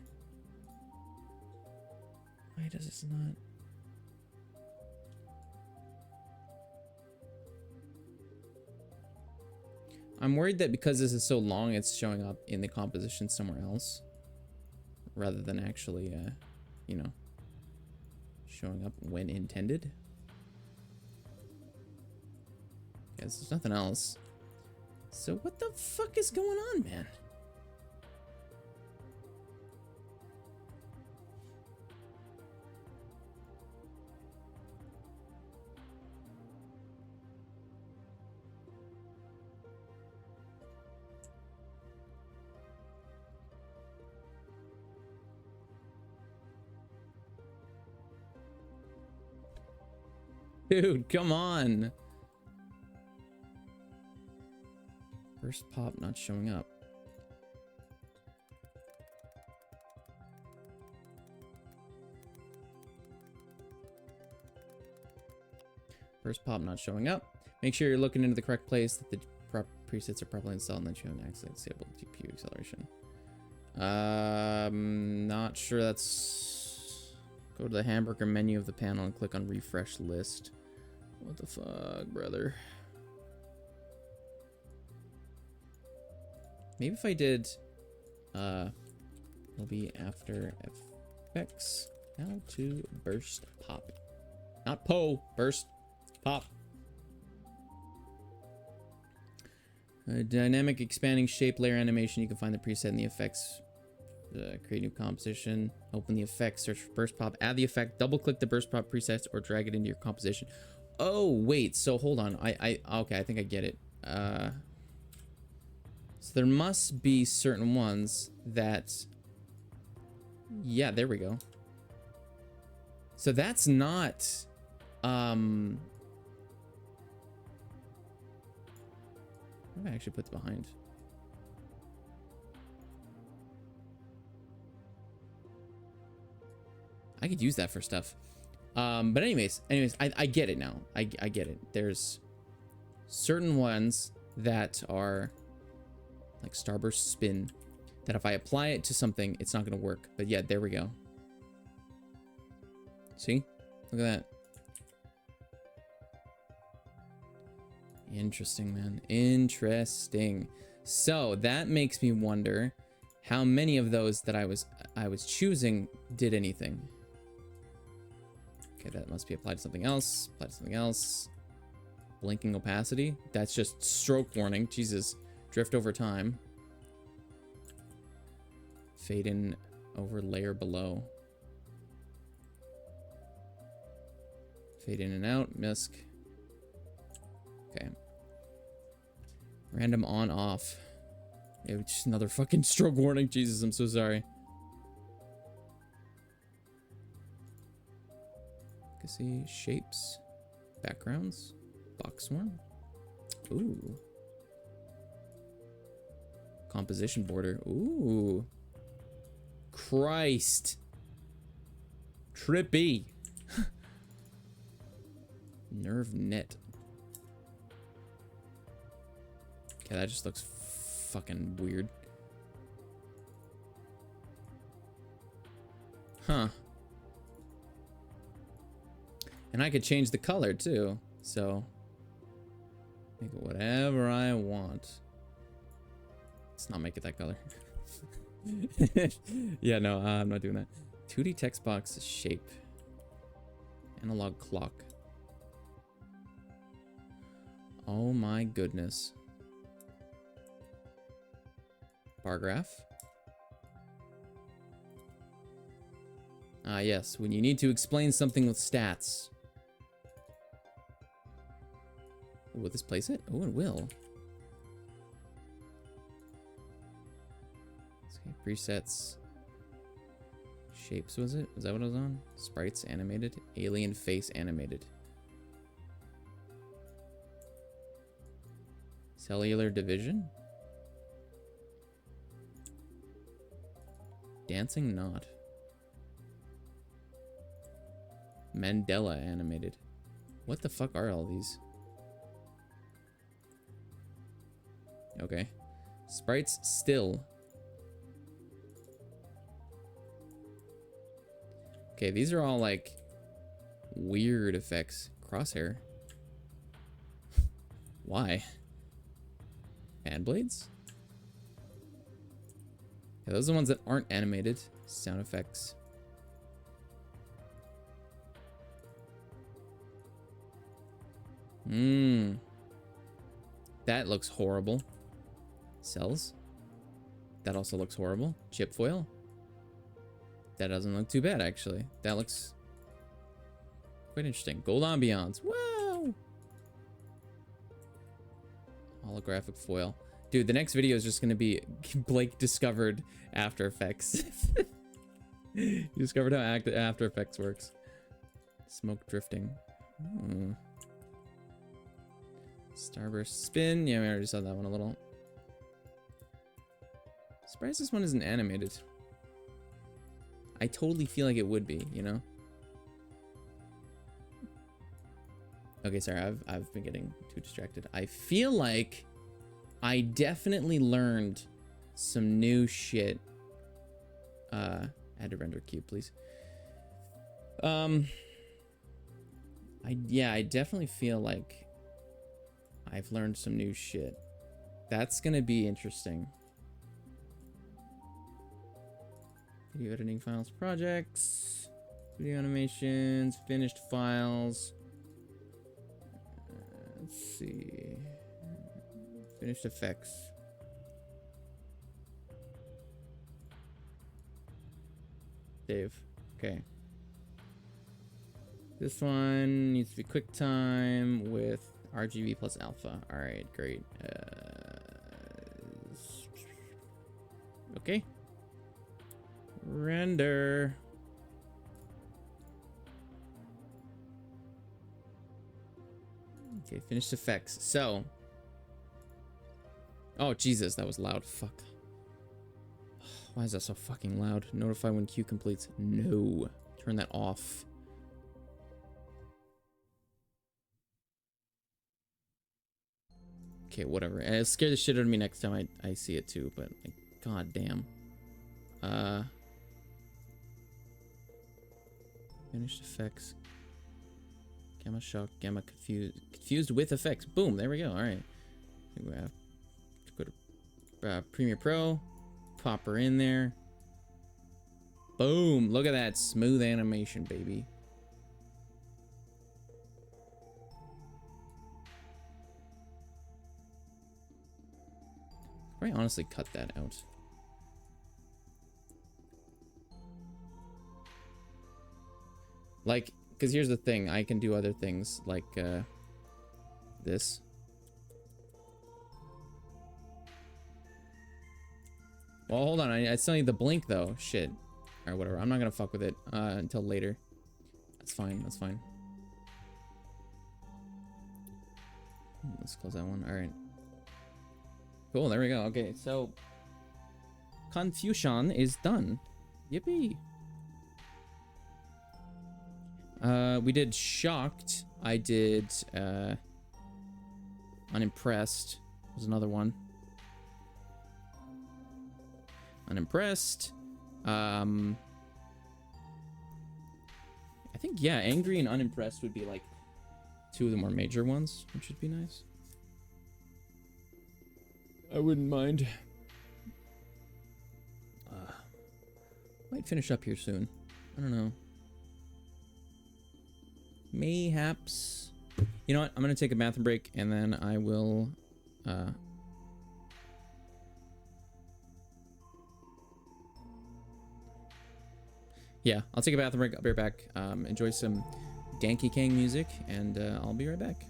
Why does this not? I'm worried that because this is so long, it's showing up in the composition somewhere else. Rather than actually, you know, showing up when intended. Guess there's nothing else. So what the fuck is going on, man? Dude, come on. Burst pop not showing up. Burst pop not showing up. Make sure you're looking into the correct place, that the presets are properly installed, and that you have access to disable GPU acceleration. Not sure that's... Go to the hamburger menu of the panel and click on refresh list. What the fuck, brother? Maybe if I did, it'll be After Effects. How to burst pop. Not po, burst pop. Dynamic expanding shape layer animation. You can find the preset in the effects. Create new composition. Open the effects. Search for burst pop. Add the effect. Double click the burst pop presets or drag it into your composition. Oh wait. So hold on. Okay. I think I get it. So there must be certain ones that. Yeah. There we go. So that's not. Where do I actually put behind? I could use that for stuff. But anyways, I get it now. I get it. There's certain ones that are like starburst spin that if I apply it to something, it's not going to work. But yeah, there we go. See? Look at that. Interesting, man. Interesting. So that makes me wonder how many of those that I was choosing did anything. Okay, that must be applied to something else. Applied to something else. Blinking opacity. That's just stroke warning. Jesus. Drift over time. Fade in over layer below. Fade in and out. Misc. Okay. Random on off. Yeah, just another fucking stroke warning. Jesus, I'm so sorry. Can see shapes, backgrounds, box one. Ooh. Composition border. Ooh. Christ. Trippy. Nerve net. Okay, that just looks fucking weird. Huh. And I could change the color too, so make it whatever I want. Let's not make it that color. Yeah, no, I'm not doing that. 2D text box shape. Analog clock. Oh my goodness. Bar graph. Ah, yes, when you need to explain something with stats. Will this place it? Oh, it will. Okay, presets. Shapes, was it? Was that what I was on? Sprites animated. Alien face animated. Cellular division. Dancing knot. Mandela animated. What the fuck are all these? Okay. Sprites still. Okay, these are all like weird effects. Crosshair. Why? Hand blades? Yeah, those are the ones that aren't animated. Sound effects. That looks horrible. Cells. That also looks horrible. Chip foil. That doesn't look too bad, actually. That looks quite interesting. Gold ambiance. Whoa! Holographic foil. Dude, the next video is just going to be Blake discovered After Effects. He discovered how After Effects works. Smoke drifting. Starburst spin. Yeah, we already saw that one a little. Surprised this one isn't animated. I totally feel like it would be, you know? Okay, sorry, I've been getting too distracted. I feel like I definitely learned some new shit. Add to render cube, please. I definitely feel like I've learned some new shit. That's gonna be interesting. Video editing files, projects, video animations, finished files. Let's see. Finished effects. Save. Okay. This one needs to be QuickTime with RGB plus alpha. All right, great. Okay. Render. Okay, finished effects. So. Oh, Jesus, that was loud. Fuck. Why is that so fucking loud? Notify when queue completes. No. Turn that off. Okay, whatever. It'll scare the shit out of me next time I see it too, but like, god damn. Finished effects. Gamma shock, gamma confused with effects. Boom, there we go. Alright. We have to go to Premiere Pro. Pop her in there. Boom, look at that smooth animation, baby. I honestly cut that out. Like, because here's the thing, I can do other things like this. Well, hold on. I still need the blink, though. Shit. Or whatever. I'm not gonna fuck with it until later. That's fine. That's fine. Let's close that one. All right. Cool. There we go. Okay, so Confucian is done. Yippee. We did shocked. I did unimpressed. Was another one. Unimpressed. I think, yeah, angry and unimpressed would be like two of the more major ones, which would be nice. I wouldn't mind. Might finish up here soon. I don't know. Mayhaps. You know what? I'm gonna take a bathroom break and then I will yeah, I'll take a bathroom break. I'll be right back. Enjoy some Danky Kang music, and I'll be right back.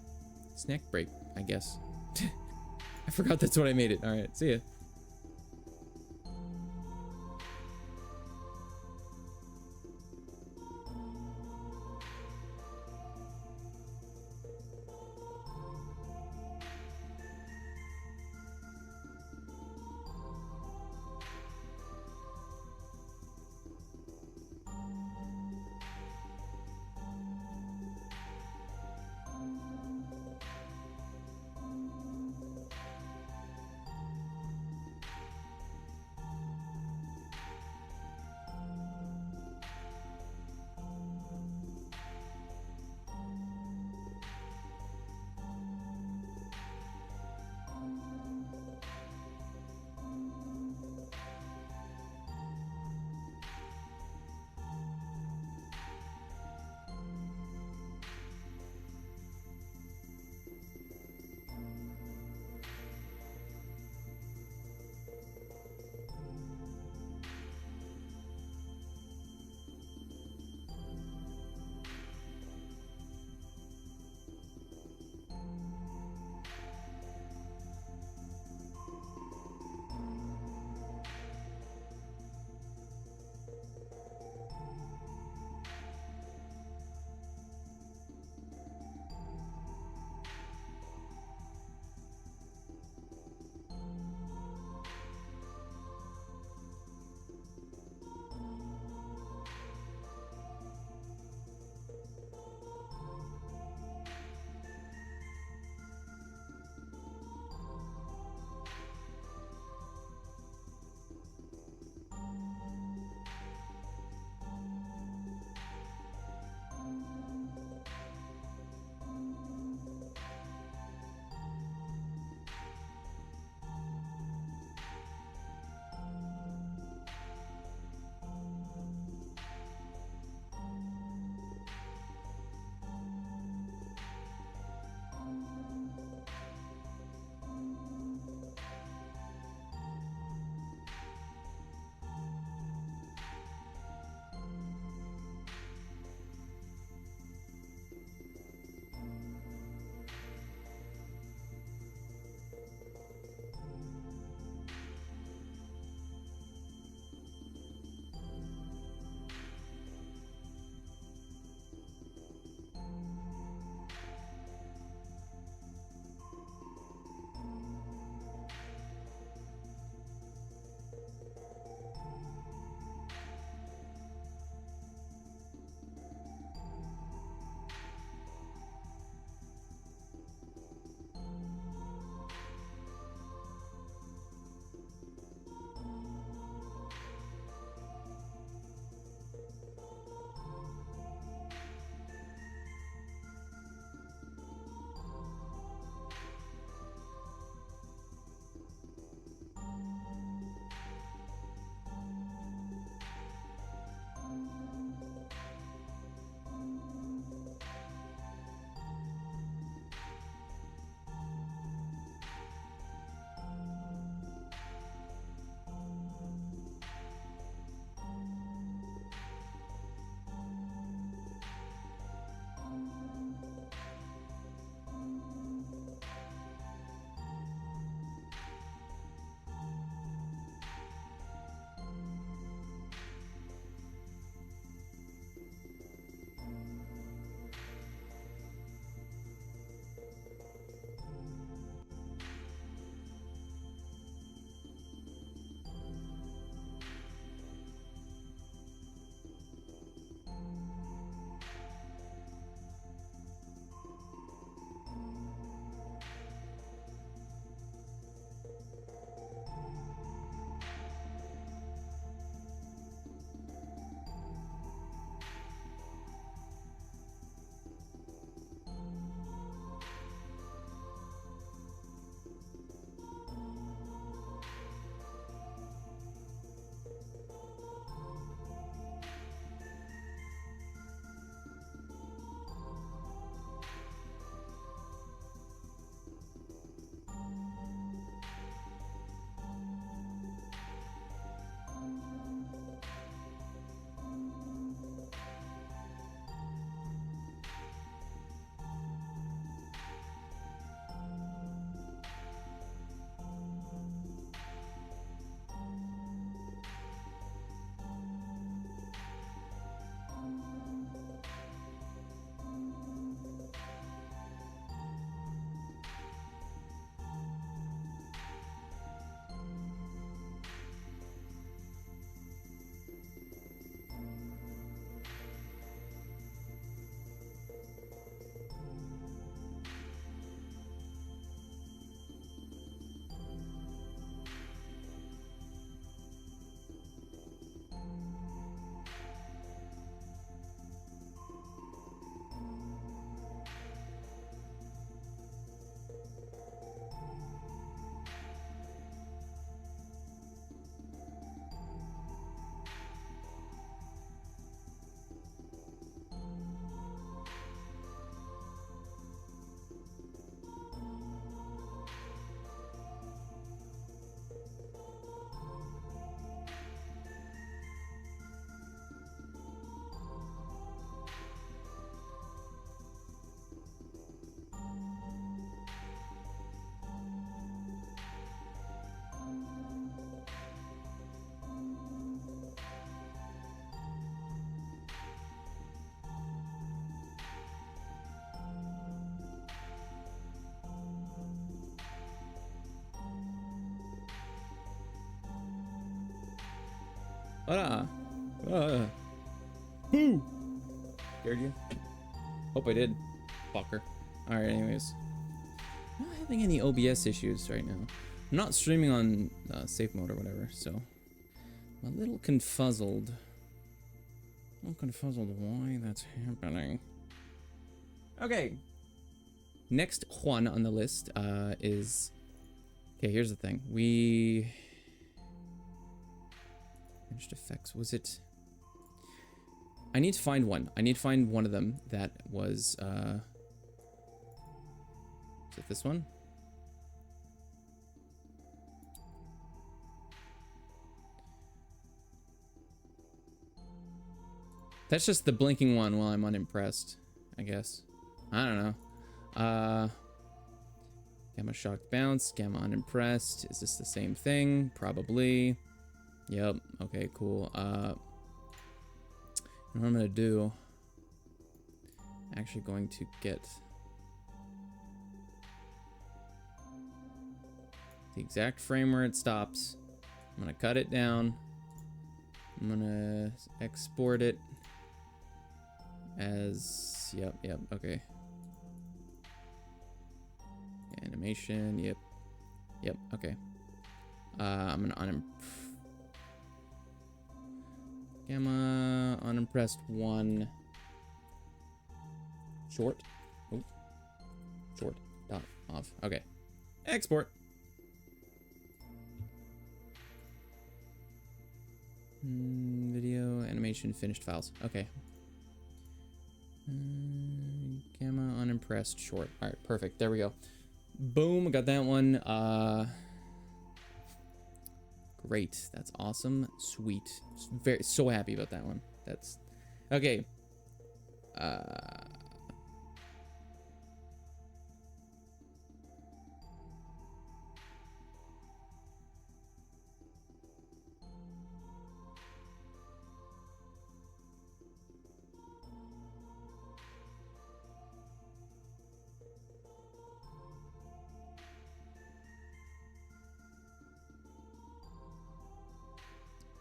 Snack break, I guess. I forgot that's what I made it. All right, see ya. Hola. Boo! Scared you? Hope I did. Fucker. Alright, anyways. I'm not having any OBS issues right now. I'm not streaming on safe mode or whatever, so I'm a little confuzzled. Why that's happening. Okay. Next one on the list is... Okay, here's the thing. We... Finished effects. Was it... I need to find one. I need to find one of them that was... Is it this one? That's just the blinking one while I'm unimpressed, I guess. I don't know. Gamma shocked bounce, gamma unimpressed. Is this the same thing? Probably. Yep. Okay, cool. What I'm gonna do... Actually going to get... the exact frame where it stops. I'm gonna cut it down. I'm gonna export it as... Yep, okay. Animation, yep, okay. I'm gonna gamma unimpressed 1 short. Oh, short dot off. Okay, export. Video animation finished files. Okay. Gamma unimpressed short. All right, perfect. There we go. Boom, got that one. Great. That's awesome. Sweet. So happy about that one. That's okay.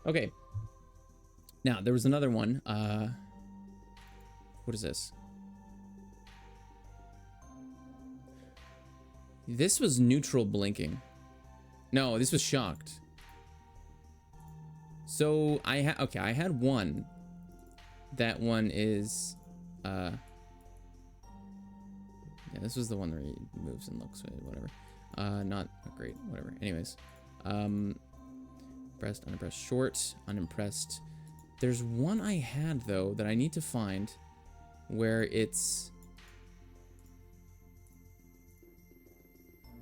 Okay. Now, there was another one. What is this? This was neutral blinking. No, this was shocked. So, I had one. That one is... Yeah, this was the one where he moves and looks, whatever. Not great, whatever. Anyways. Impressed, unimpressed, short, unimpressed. There's one I had, though, that I need to find where it's...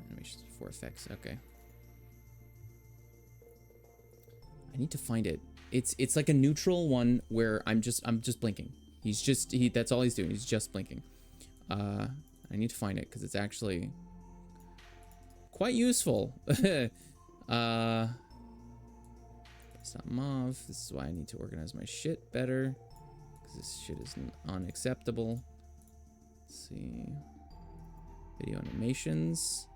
Animations for effects, okay. I need to find it. It's like a neutral one where I'm just blinking. That's all he's doing. He's just blinking. I need to find it because it's actually quite useful. It's not mauve. This is why I need to organize my shit better. Because this shit is unacceptable. Let's see. Video animations.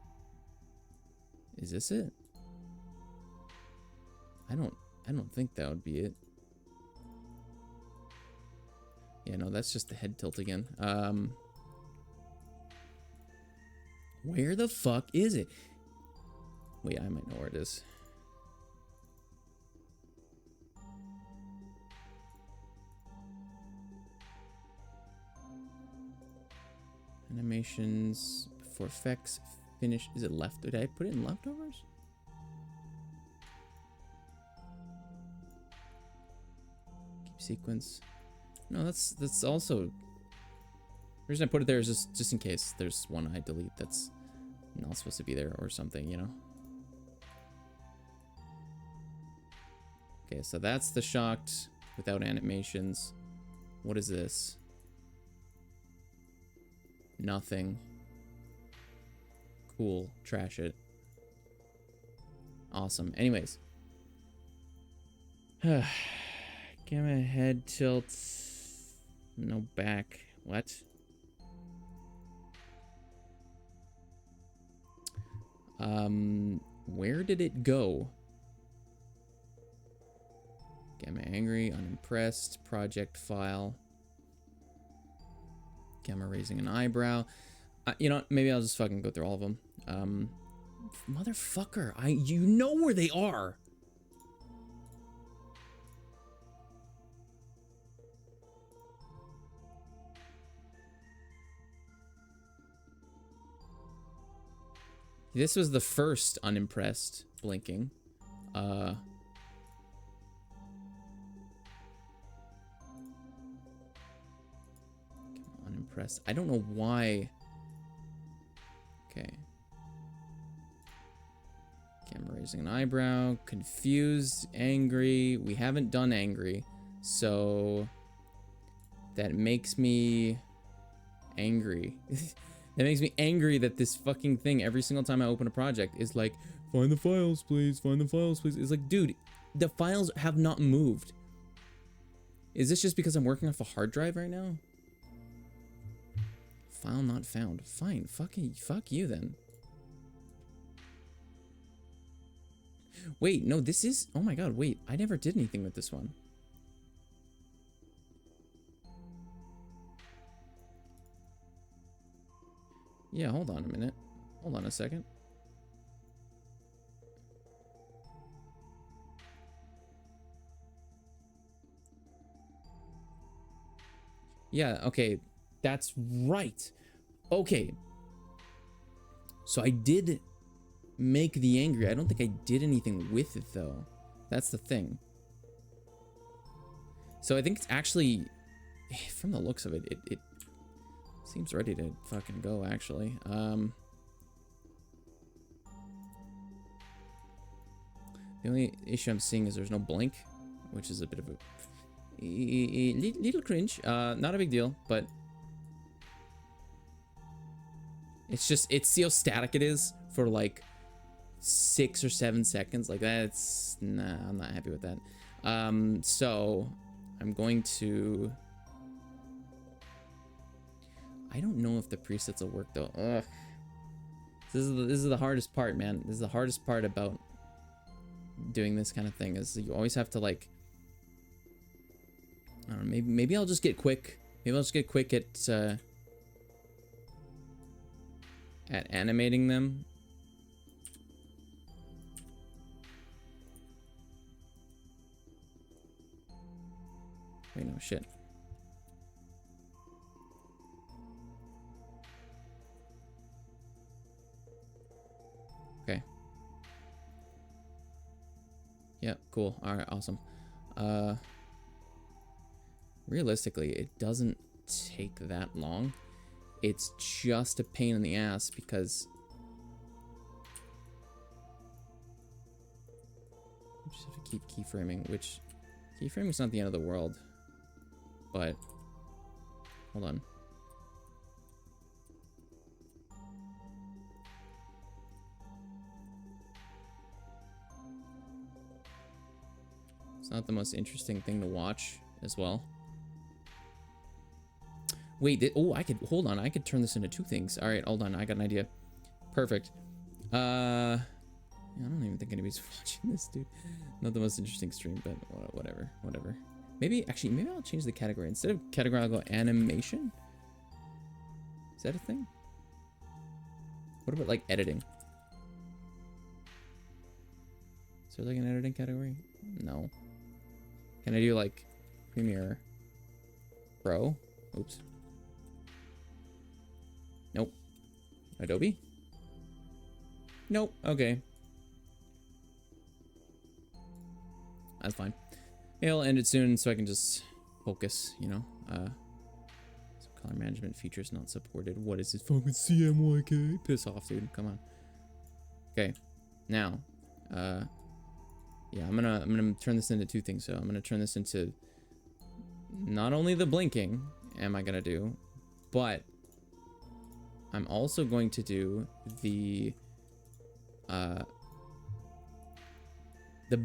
Is this it? I don't think that would be it. Yeah, no, that's just the head tilt again. Where the fuck is it? Wait, I might know where it is. Animations for effects finish. Is it left? Did I put it in leftovers? Keep sequence. No, that's also. The reason I put it there is just in case there's one I delete that's not supposed to be there or something, you know. Okay, so that's the shocked without animations. What is this? Nothing. Cool. Trash it. Awesome. Anyways. Gamma head tilt. No back. What? Where did it go? am I angry? Unimpressed. Project file. Okay, am I raising an eyebrow? You know what? Maybe I'll just fucking go through all of them. Motherfucker, you know where they are. This was the first unimpressed blinking. Unimpressed. I don't know why. Okay. I'm raising an eyebrow. Confused. Angry. We haven't done angry. So that makes me angry. That makes me angry that this fucking thing, every single time I open a project, is like, find the files, please. Find the files, please. It's like, dude, the files have not moved. Is this just because I'm working off a hard drive right now? File not found. Fine. Fuck you then. Wait, no, this is... Oh my god, wait. I never did anything with this one. Yeah, hold on a minute. Hold on a second. Yeah, okay. That's right. Okay. So I did make the angry. I don't think I did anything with it, though. That's the thing. So I think it's actually... From the looks of it, it seems ready to fucking go, actually. The only issue I'm seeing is there's no blink, which is a bit of a little cringe. Not a big deal, but it's just, it's see how static it is for like 6 or 7 seconds. Like that's, nah, I'm not happy with that. So I'm going to... I don't know if the presets will work though. Ugh. This is the hardest part, man. This is the hardest part about doing this kind of thing, is you always have to like, I don't know, maybe I'll just get quick. Maybe I'll just get quick at animating them. Wait, no, shit. Okay. Yeah, cool. All right, awesome. Realistically, it doesn't take that long. It's just a pain in the ass because I just have to keep keyframing, which keyframing is not the end of the world, but hold on. It's not the most interesting thing to watch as well. Wait, oh, I could, hold on, I could turn this into 2 things. All right, hold on, I got an idea. Perfect. Yeah, I don't even think anybody's watching this, dude. Not the most interesting stream, but whatever. Maybe, actually, maybe I'll change the category. Instead of category, I'll go animation. Is that a thing? What about, like, editing? Is there, like, an editing category? No. Can I do, like, Premiere Pro? Oops. Nope. Adobe? Nope. Okay. That's fine. It'll end it soon so I can just focus, you know. So color management features not supported. What is this fucking CMYK? Piss off, dude. Come on. Okay. Now, yeah, I'm gonna turn this into 2 things. So I'm gonna turn this into not only the blinking am I gonna do, but I'm also going to do the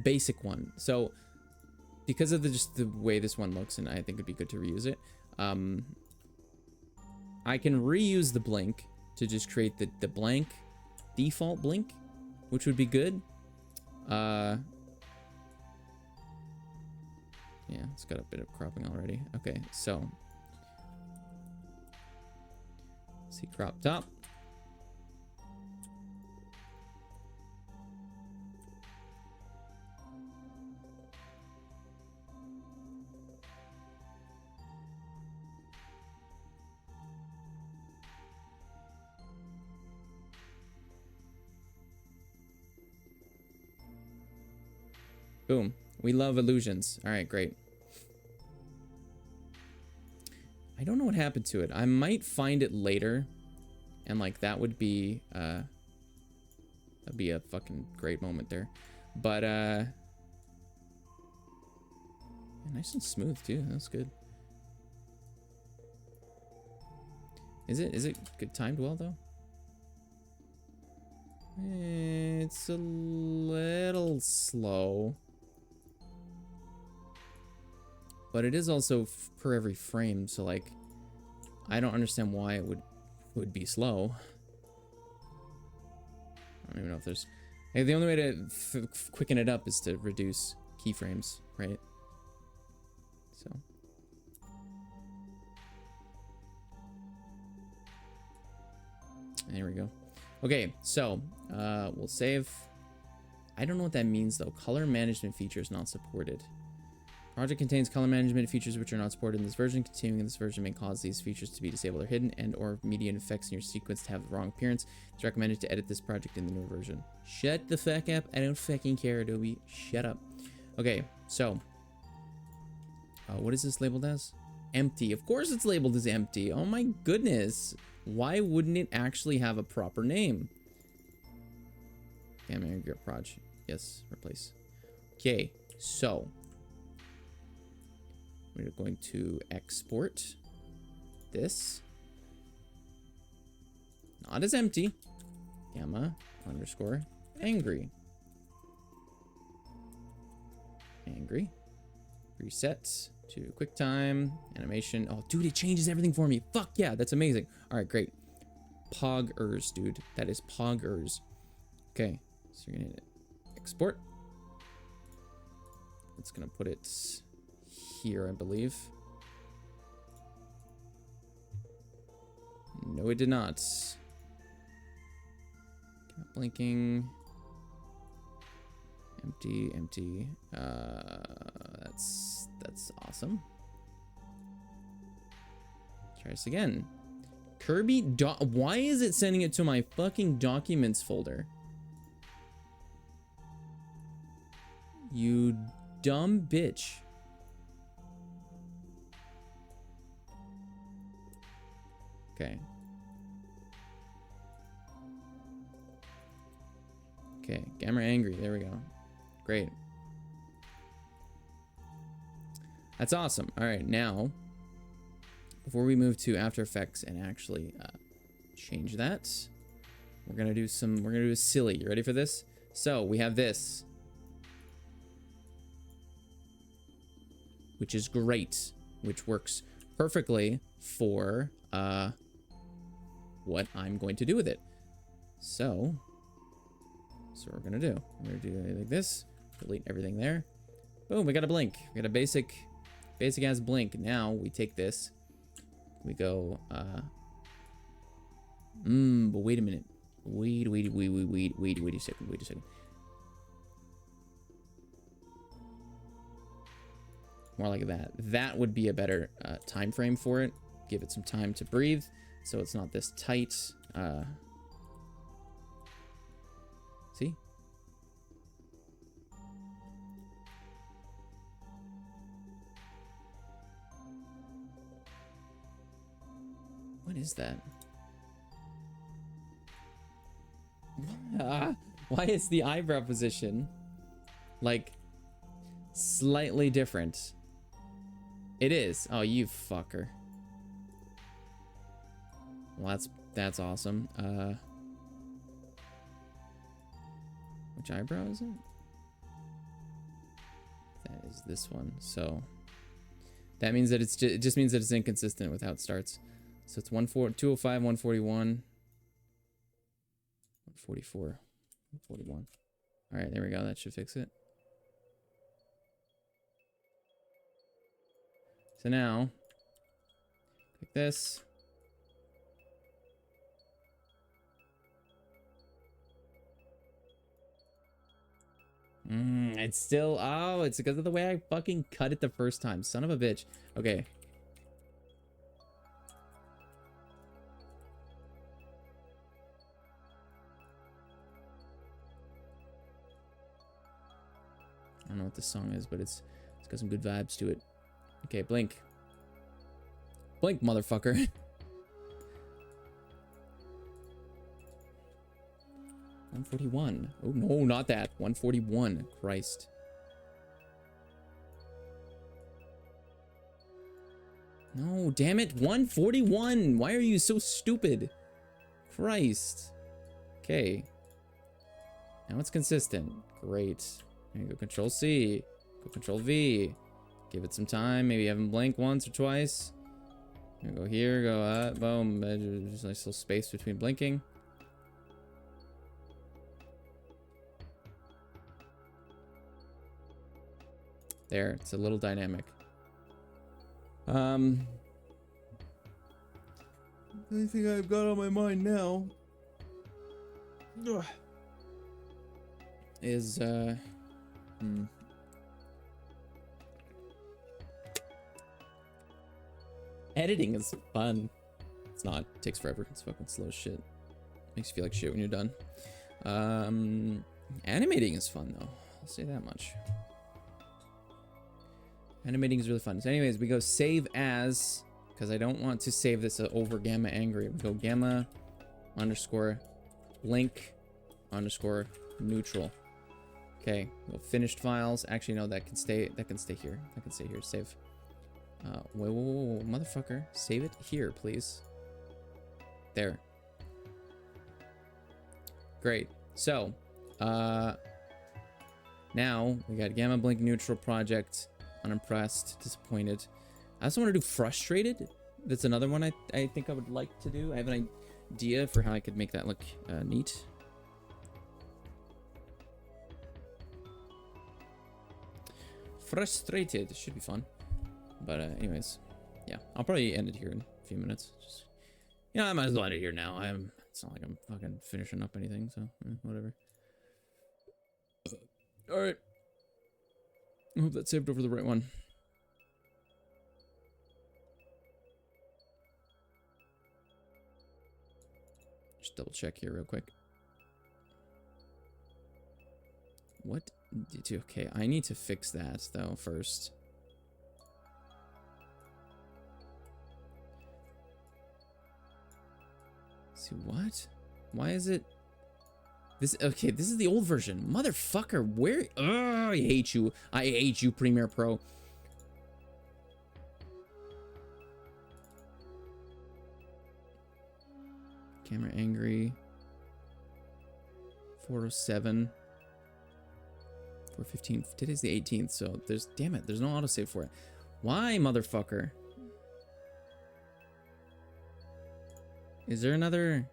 basic one. So because of just the way this one looks, and I think it'd be good to reuse it, I can reuse the blink to just create the blank default blink, which would be good. Yeah, it's got a bit of cropping already. Okay, so see crop top. Boom. We love illusions. All right, great. I don't know what happened to it. I might find it later, and like that would be that'd be a fucking great moment there. But nice and smooth too. That's good. Is it good timed well though? It's a little slow. But it is also per every frame, so like I don't understand why it would be slow. I don't even know if there's the only way to quicken it up is to reduce keyframes, right? So there we go. Okay, so we'll save. I don't know what that means though. Color management features not supported. Project contains color management features which are not supported in this version. Continuing in this version may cause these features to be disabled or hidden, and or media effects in your sequence to have the wrong appearance. It's recommended to edit this project in the newer version. Shut the fuck up. I don't fucking care, Adobe. Shut up. Okay, so what is this labeled as? Empty. Of course it's labeled as empty. Oh my goodness. Why wouldn't it actually have a proper name? Damn, I grip proj. Yes, replace. Okay, so we're going to export this. Not as empty. Gamma underscore angry. Angry. Reset to QuickTime animation. Oh, dude, it changes everything for me. Fuck yeah, that's amazing. All right, great. Poggers, dude. That is poggers. Okay, so you're gonna hit export. It's gonna put it here, I believe. No, it did not. Not blinking. Empty, empty. That's awesome. Try this again. Kirby why is it sending it to my fucking documents folder? You dumb bitch. Okay. Okay, Gamma angry. There we go. Great. That's awesome. All right, now, before we move to After Effects and actually change that, we're gonna do a silly. You ready for this? So we have this, which is great, which works perfectly for what I'm going to do with it. So what we're gonna do. We're gonna do it like this. Delete everything there. Boom, we got a blink. We got a basic ass blink. Now we take this. We go, but wait a minute. Wait a second. More like that. That would be a better time frame for it. Give it some time to breathe, so it's not this tight. See? What is that? Why is the eyebrow position like slightly different? It is. Oh, you fucker. Well, that's awesome. Which eyebrow is it? That is this one. So that means that it just means that it's inconsistent with how it starts. So it's 205, 141, 144, 141. All right, there we go. That should fix it. So now, click this. It's still, oh, it's because of the way I fucking cut it the first time. Son of a bitch. Okay. I don't know what this song is, but it's got some good vibes to it. Okay, blink. Blink, motherfucker. 141. Oh, no, not that. 141. Christ. No, damn it. 141. Why are you so stupid? Christ. Okay. Now it's consistent. Great. There you go. Control C. Go Control V. Give it some time. Maybe have him blink once or twice. Go here. Go up. Boom. There's a nice little space between blinking. There. It's a little dynamic. The only thing I've got on my mind now is editing is fun. It's not. It takes forever. It's fucking slow as shit. Makes you feel like shit when you're done. Animating is fun though. I'll say that much. Animating is really fun. So anyways, we go save as, because I don't want to save this over gamma angry. We go gamma underscore blink underscore neutral. Okay, go finished files. Actually, no, that can stay here. That can stay here. Save. Whoa, motherfucker. Save it here, please. There. Great. So, now we got gamma blink neutral project. Unimpressed, disappointed. I also want to do frustrated. That's another one I think I would like to do. I have an idea for how I could make that look neat. Frustrated should be fun. But anyways, yeah, I'll probably end it here in a few minutes. Just, I might as well end it here now. It's not like I'm fucking finishing up anything, so whatever. All right. I hope that saved over the right one. Just double check here real quick. What? Okay, I need to fix that though first. See what? Why is it? This, okay, this is the old version. Motherfucker, where? Oh, I hate you. I hate you, Premiere Pro. Camera angry. 407. 415. Today's the 18th, so damn it, there's no autosave for it. Why, motherfucker? Is there another...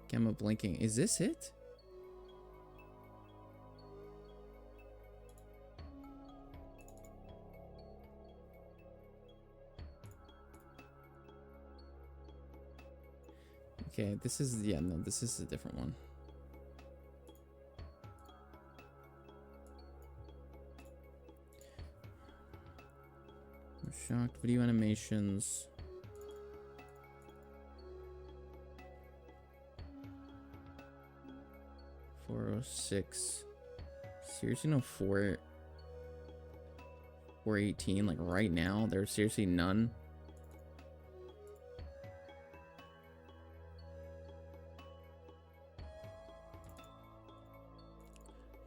Gamma blinking. Is this it? Okay, this is, yeah, no, this is a different one. I'm shocked. Video animations. 406. Seriously, no 418, like right now? There's seriously none?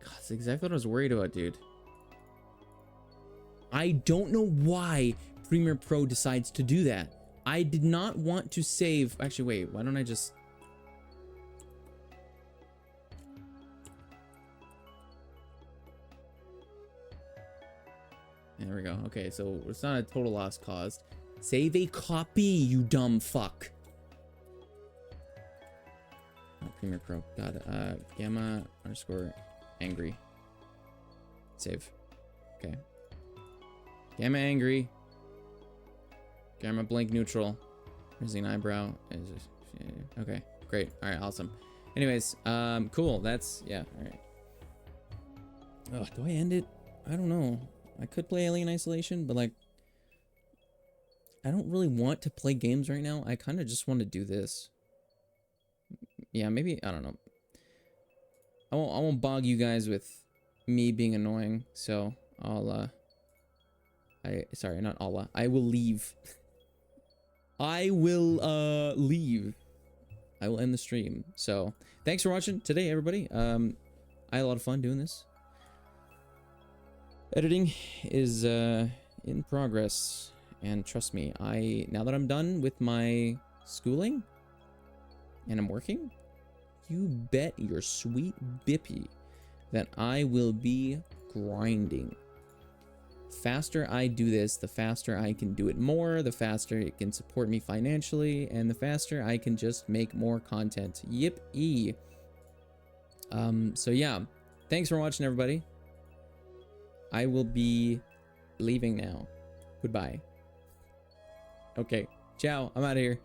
God, that's exactly what I was worried about, dude. I don't know why Premiere Pro decides to do that. I did not want to save... Actually, wait, why don't I just... There we go. Okay, so it's not a total loss caused. Save a copy, you dumb fuck. Oh, Premiere Pro. God, gamma underscore angry. Save. Okay. Gamma angry. Gamma blink neutral. Raising eyebrow. Okay, great. All right, awesome. Anyways, cool. That's, yeah, all right. Oh, do I end it? I don't know. I could play Alien Isolation, but like, I don't really want to play games right now. I kind of just want to do this. Yeah, maybe, I don't know. I won't bog you guys with me being annoying, so I'll, sorry, not Allah. I will leave. I will, leave. I will end the stream. So, thanks for watching today, everybody. I had a lot of fun doing this. Editing is, in progress. And trust me, now that I'm done with my schooling and I'm working, you bet your sweet bippy that I will be grinding. Faster I do this, the faster I can do it more, the faster it can support me financially, and the faster I can just make more content. Yip-ee. So yeah, thanks for watching, everybody. I will be leaving now. Goodbye. Okay, ciao. I'm out of here.